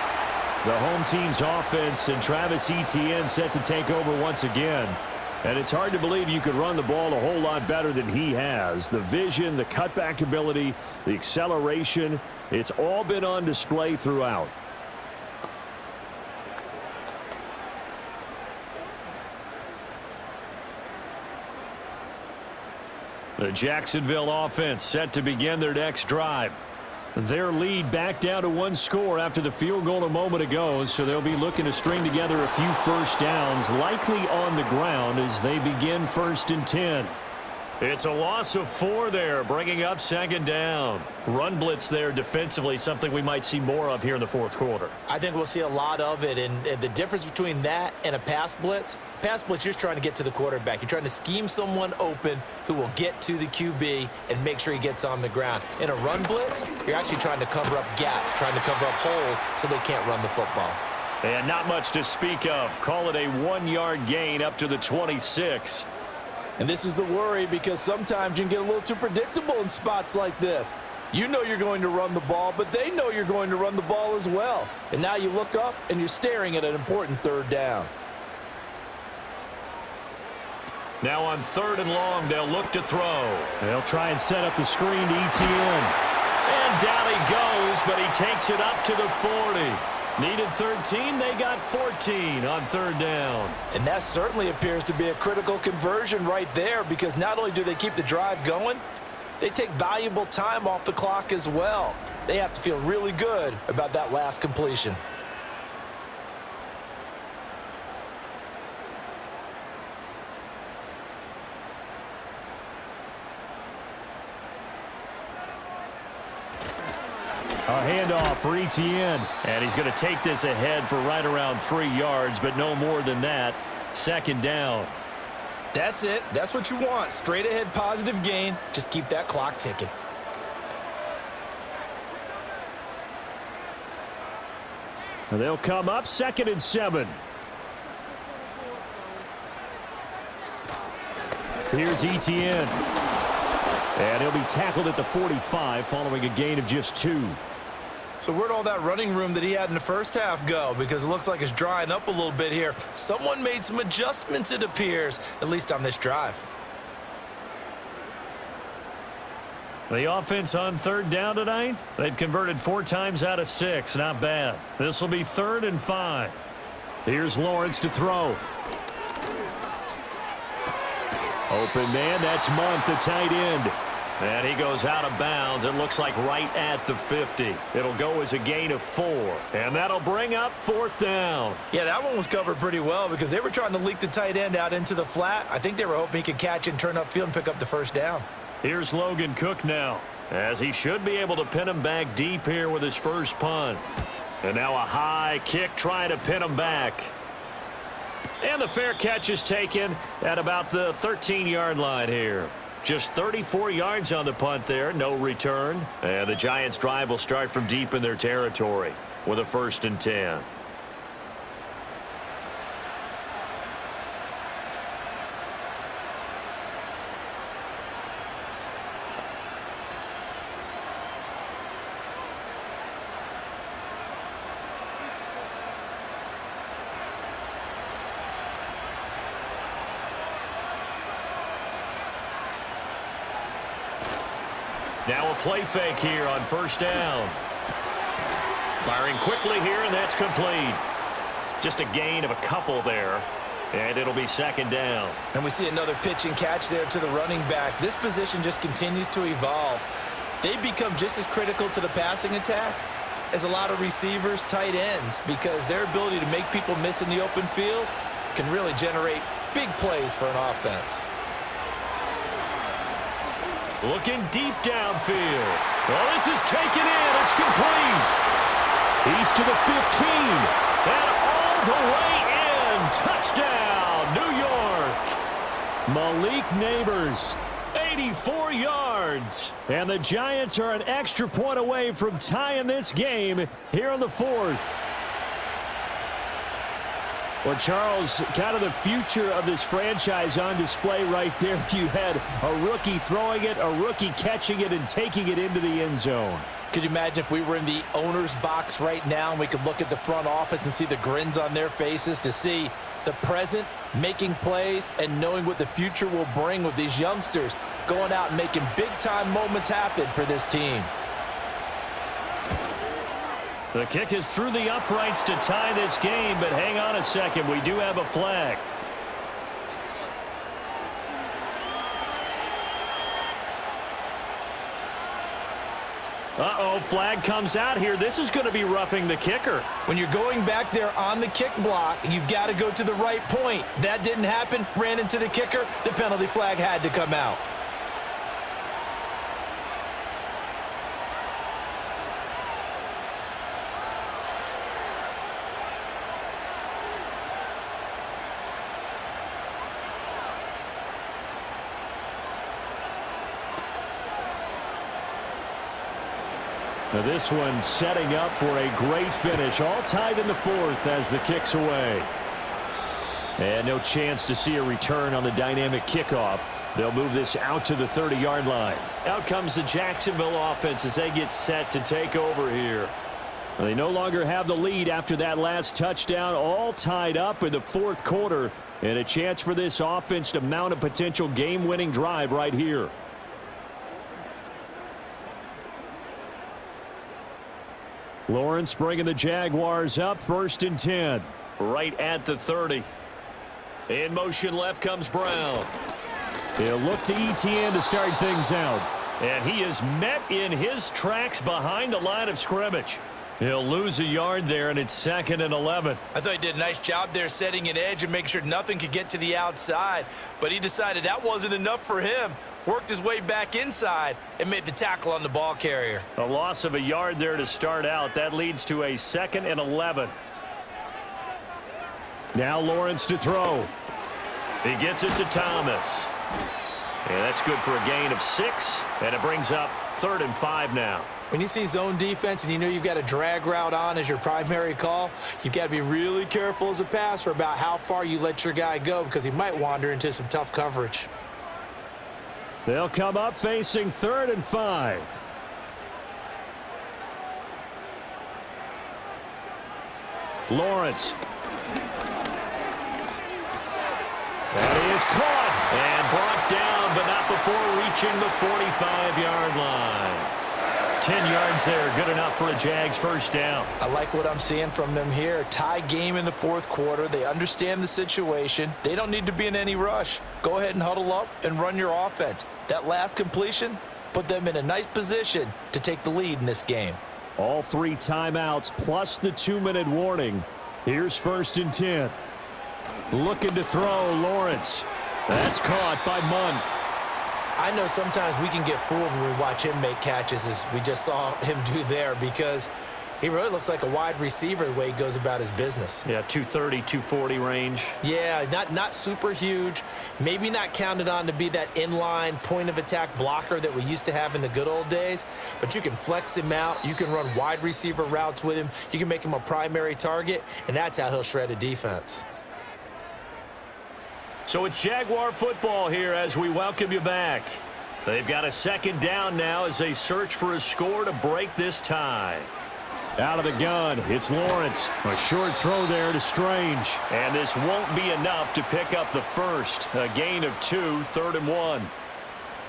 The home team's offense and Travis Etienne set to take over once again. And it's hard to believe you could run the ball a whole lot better than he has. The vision, the cutback ability, the acceleration, it's all been on display throughout. The Jacksonville offense set to begin their next drive. Their lead back down to 1 score after the field goal a moment ago, so they'll be looking to string together a few first downs, likely on the ground as they begin 1st and 10. It's a loss of 4 there, bringing up 2nd down. Run blitz there defensively, something we might see more of here in the 4th quarter. I think we'll see a lot of it, and the difference between that and a pass blitz, you're just trying to get to the quarterback. You're trying to scheme someone open who will get to the QB and make sure he gets on the ground. In a run blitz, you're actually trying to cover up gaps, trying to cover up holes so they can't run the football. And not much to speak of. Call it a 1-yard gain up to the 26. And this is the worry because sometimes you can get a little too predictable in spots like this. You know you're going to run the ball, but they know you're going to run the ball as well. And now you look up and you're staring at an important 3rd down. Now on 3rd and long, they'll look to throw. They'll try and set up the screen to Etienne. And down he goes, but he takes it up to the 40. Needed 13, they got 14 on 3rd down. And that certainly appears to be a critical conversion right there because not only do they keep the drive going, they take valuable time off the clock as well. They have to feel really good about that last completion. A handoff for Etienne. And he's going to take this ahead for right around 3 yards, but no more than that. 2nd down. That's it. That's what you want. Straight ahead positive gain. Just keep that clock ticking. And they'll come up 2nd and 7. Here's Etienne. And he'll be tackled at the 45 following a gain of just 2. So where'd all that running room that he had in the first half go? Because it looks like it's drying up a little bit here. Someone made some adjustments, it appears, at least on this drive. The offense on 3rd down tonight, they've converted 4 times out of 6. Not bad. This will be 3rd and 5. Here's Lawrence to throw. Open man, that's Month, the tight end. And he goes out of bounds. It looks like right at the 50. It'll go as a gain of 4. And that'll bring up 4th down. Yeah, that one was covered pretty well because they were trying to leak the tight end out into the flat. I think they were hoping he could catch and turn upfield and pick up the 1st down. Here's Logan Cook now, as he should be able to pin him back deep here with his first punt. And now a high kick trying to pin him back. And the fair catch is taken at about the 13-yard line here. Just 34 yards on the punt there, no return. And the Giants' drive will start from deep in their territory with a 1st and 10. Now a play fake here on first down. Firing quickly here, and that's complete. Just a gain of a couple there, and it'll be second down. And we see another pitch and catch there to the running back. This position just continues to evolve. They become just as critical to the passing attack as a lot of receivers, tight ends, because their ability to make people miss in the open field can really generate big plays for an offense. Looking deep downfield. Well, this is taken in. It's complete. He's to the 15. And all the way in. Touchdown, New York. Malik Neighbors, 84 yards. And the Giants are an extra point away from tying this game here in the fourth. Well, Charles, kind of the future of this franchise on display right there. You had a rookie throwing it, a rookie catching it, and taking it into the end zone. Could you imagine if we were in the owner's box right now and we could look at the front office and see the grins on their faces, to see the present making plays and knowing what the future will bring with these youngsters going out and making big-time moments happen for this team. The kick is through the uprights to tie this game, but hang on a second. We do have a flag. Uh-oh, flag comes out here. This is going to be roughing the kicker. When you're going back there on the kick block, you've got to go to the right point. That didn't happen. Ran into the kicker. The penalty flag had to come out. Now this one setting up for a great finish. All tied in the fourth as the kick's away. And no chance to see a return on the dynamic kickoff. They'll move this out to the 30-yard line. Out comes the Jacksonville offense as they get set to take over here. They no longer have the lead after that last touchdown. All tied up in the fourth quarter. And a chance for this offense to mount a potential game-winning drive right here. Lawrence bringing the Jaguars up, 1st and 10. Right at the 30. In motion left comes Brown. He'll look to ETN to start things out. And he is met in his tracks behind the line of scrimmage. He'll lose a yard there, and it's 2nd and 11. I thought he did a nice job there setting an edge and making sure nothing could get to the outside. But he decided that wasn't enough for him. Worked his way back inside and made the tackle on the ball carrier. A loss of a yard there to start out. That leads to a 2nd and 11. Now Lawrence to throw. He gets it to Thomas. And that's good for a gain of 6. And it brings up 3rd and 5 now. When you see zone defense and you know you've got a drag route on as your primary call, you've got to be really careful as a passer about how far you let your guy go, because he might wander into some tough coverage. They'll come up facing 3rd and 5. Lawrence. That is caught and brought down, but not before reaching the 45-yard line. 10 yards there, good enough for a Jags first down. I like what I'm seeing from them here. Tie game in the fourth quarter. They understand the situation. They don't need to be in any rush. Go ahead and huddle up and run your offense. That last completion put them in a nice position to take the lead in this game. All 3 timeouts plus the 2-minute warning. Here's 1st and 10. Looking to throw, Lawrence. That's caught by Munn. I know sometimes we can get fooled when we watch him make catches, as we just saw him do there, because he really looks like a wide receiver the way he goes about his business. Yeah, 230, 240 range. Yeah, not super huge. Maybe not counted on to be that inline point-of-attack blocker that we used to have in the good old days, but you can flex him out. You can run wide receiver routes with him. You can make him a primary target, and that's how he'll shred a defense. So it's Jaguar football here as we welcome you back. They've got a 2nd down now as they search for a score to break this tie. Out of the gun, it's Lawrence. A short throw there to Strange. And this won't be enough to pick up the first. A gain of 2, 3rd and 1.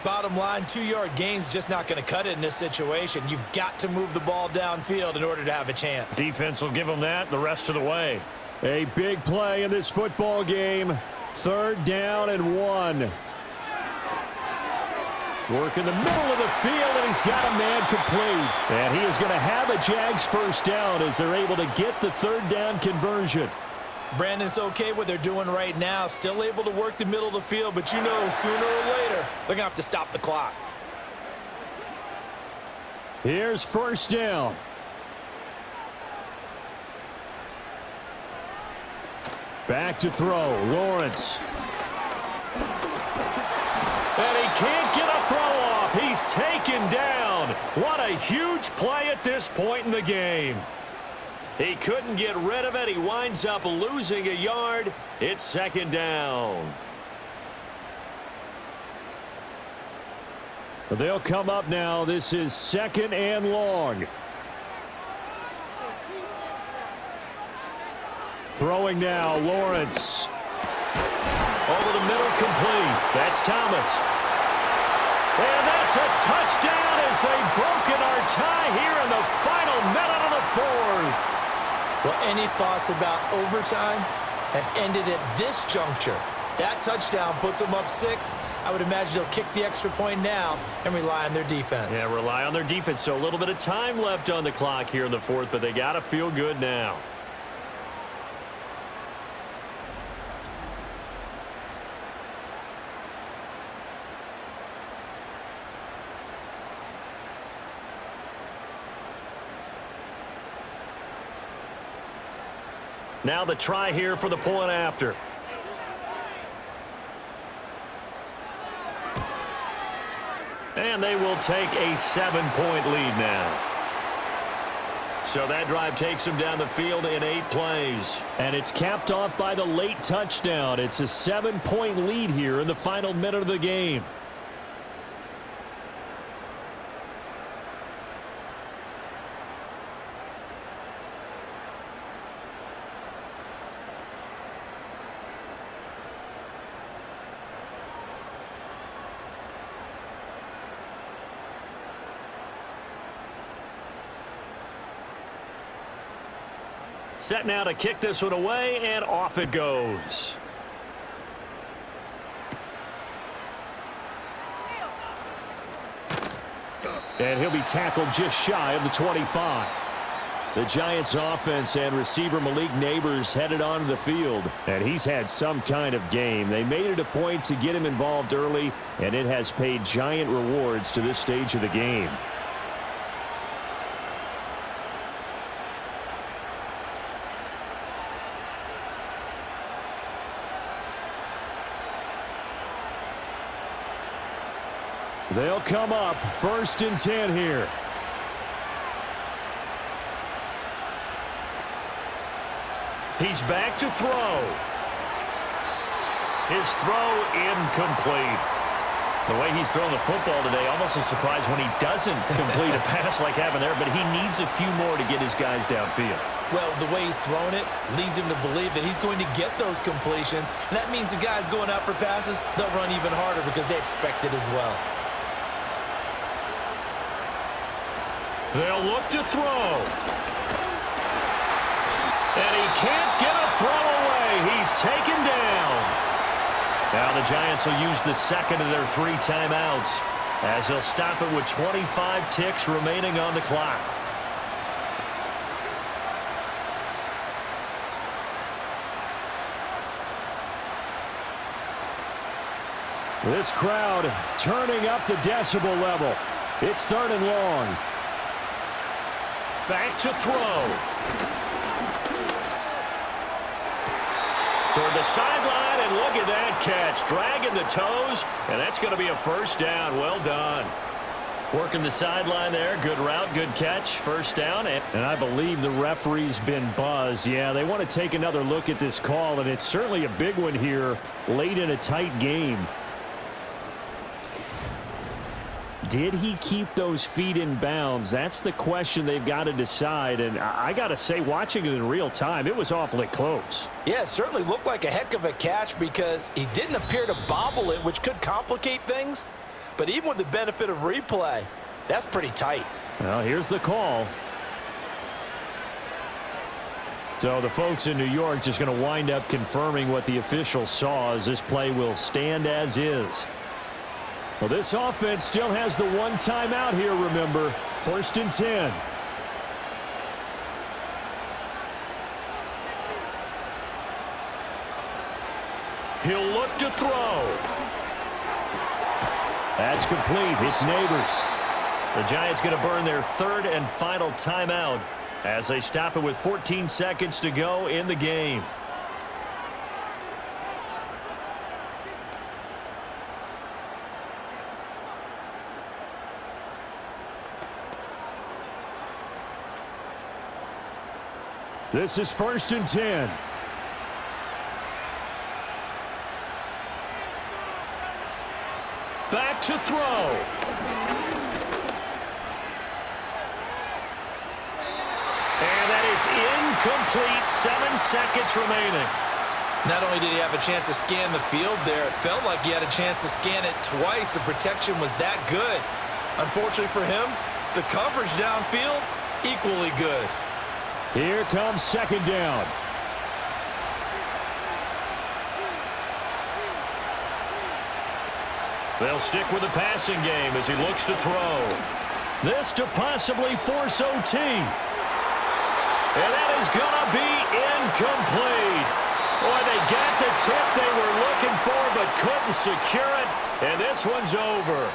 Bottom line, 2-yard gain's just not going to cut it in this situation. You've got to move the ball downfield in order to have a chance. Defense will give them that the rest of the way. A big play in this football game. 3rd down and 1. Work in the middle of the field, and he's got a man complete. And he is going to have a Jags first down as they're able to get the 3rd down conversion. Brandon, it's okay what they're doing right now. Still able to work the middle of the field, but you know sooner or later they're going to have to stop the clock. Here's 1st down. Back to throw. Lawrence. And he can't get a throw off. He's taken down. What a huge play at this point in the game. He couldn't get rid of it. He winds up losing a yard. It's 2nd down. They'll come up now. This is 2nd and long. Throwing now, Lawrence. Over the middle, complete. That's Thomas. And that's a touchdown as they've broken our tie here in the final minute of the 4th. Well, any thoughts about overtime have ended at this juncture. That touchdown puts them up 6. I would imagine they'll kick the extra point now and rely on their defense. Yeah, rely on their defense. So a little bit of time left on the clock here in the 4th, but they got to feel good now. Now the try here for the point after. And they will take a 7-point lead now. So that drive takes them down the field in 8 plays. And it's capped off by the late touchdown. It's a 7-point lead here in the final minute of the game. Set now to kick this one away, and off it goes. And he'll be tackled just shy of the 25. The Giants offense and receiver Malik Neighbors headed onto the field, and he's had some kind of game. They made it a point to get him involved early, and it has paid giant rewards to this stage of the game. They'll come up 1st and 10 here. He's back to throw. His throw incomplete. The way he's thrown the football today, almost a surprise when he doesn't complete a pass like having there, but he needs a few more to get his guys downfield. Well, the way he's thrown it leads him to believe that he's going to get those completions, and that means the guys going out for passes, they'll run even harder because they expect it as well. They'll look to throw. And he can't get a throw away. He's taken down. Now the Giants will use the 2nd of their 3 timeouts as they'll stop it with 25 ticks remaining on the clock. This crowd turning up the decibel level. It's 3rd and long. Back to throw. Toward the sideline, and look at that catch. Dragging the toes, and that's going to be a 1st down. Well done. Working the sideline there. Good route, good catch. 1st down. And I believe the referee's been buzzed. Yeah, they want to take another look at this call, and it's certainly a big one here late in a tight game. Did he keep those feet in bounds? That's the question they've got to decide. And I got to say, watching it in real time, it was awfully close. Yeah, it certainly looked like a heck of a catch because he didn't appear to bobble it, which could complicate things. But even with the benefit of replay, that's pretty tight. Well, here's the call. So the folks in New York just going to wind up confirming what the official saw, as this play will stand as is. Well, this offense still has the one timeout here, remember. 1st and 10. He'll look to throw. That's complete. It's Neighbors. The Giants going to burn their 3rd and final timeout as they stop it with 14 seconds to go in the game. This is 1st and 10. Back to throw. And that is incomplete. 7 seconds remaining. Not only did he have a chance to scan the field there, it felt like he had a chance to scan it twice. The protection was that good. Unfortunately for him, the coverage downfield, equally good. Here comes 2nd down. They'll stick with the passing game as he looks to throw. This to possibly force OT. And that is going to be incomplete. Boy, they got the tip they were looking for but couldn't secure it. And this one's over.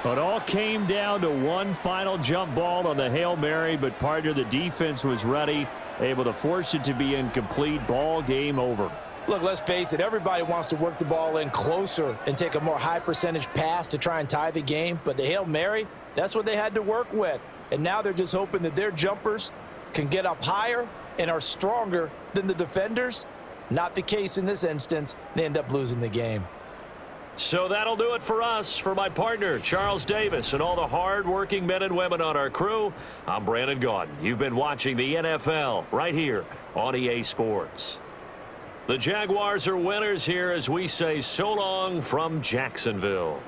It all came down to one final jump ball on the Hail Mary, but partner, the defense was ready, able to force it to be incomplete. Ball game over. Look, let's face it, everybody wants to work the ball in closer and take a more high percentage pass to try and tie the game. But the Hail Mary, that's what they had to work with. And now they're just hoping that their jumpers can get up higher and are stronger than the defenders. Not the case in this instance. They end up losing the game. So that'll do it for us. For my partner, Charles Davis, and all the hard-working men and women on our crew, I'm Brandon Gaudin. You've been watching the NFL right here on EA Sports. The Jaguars are winners here as we say so long from Jacksonville.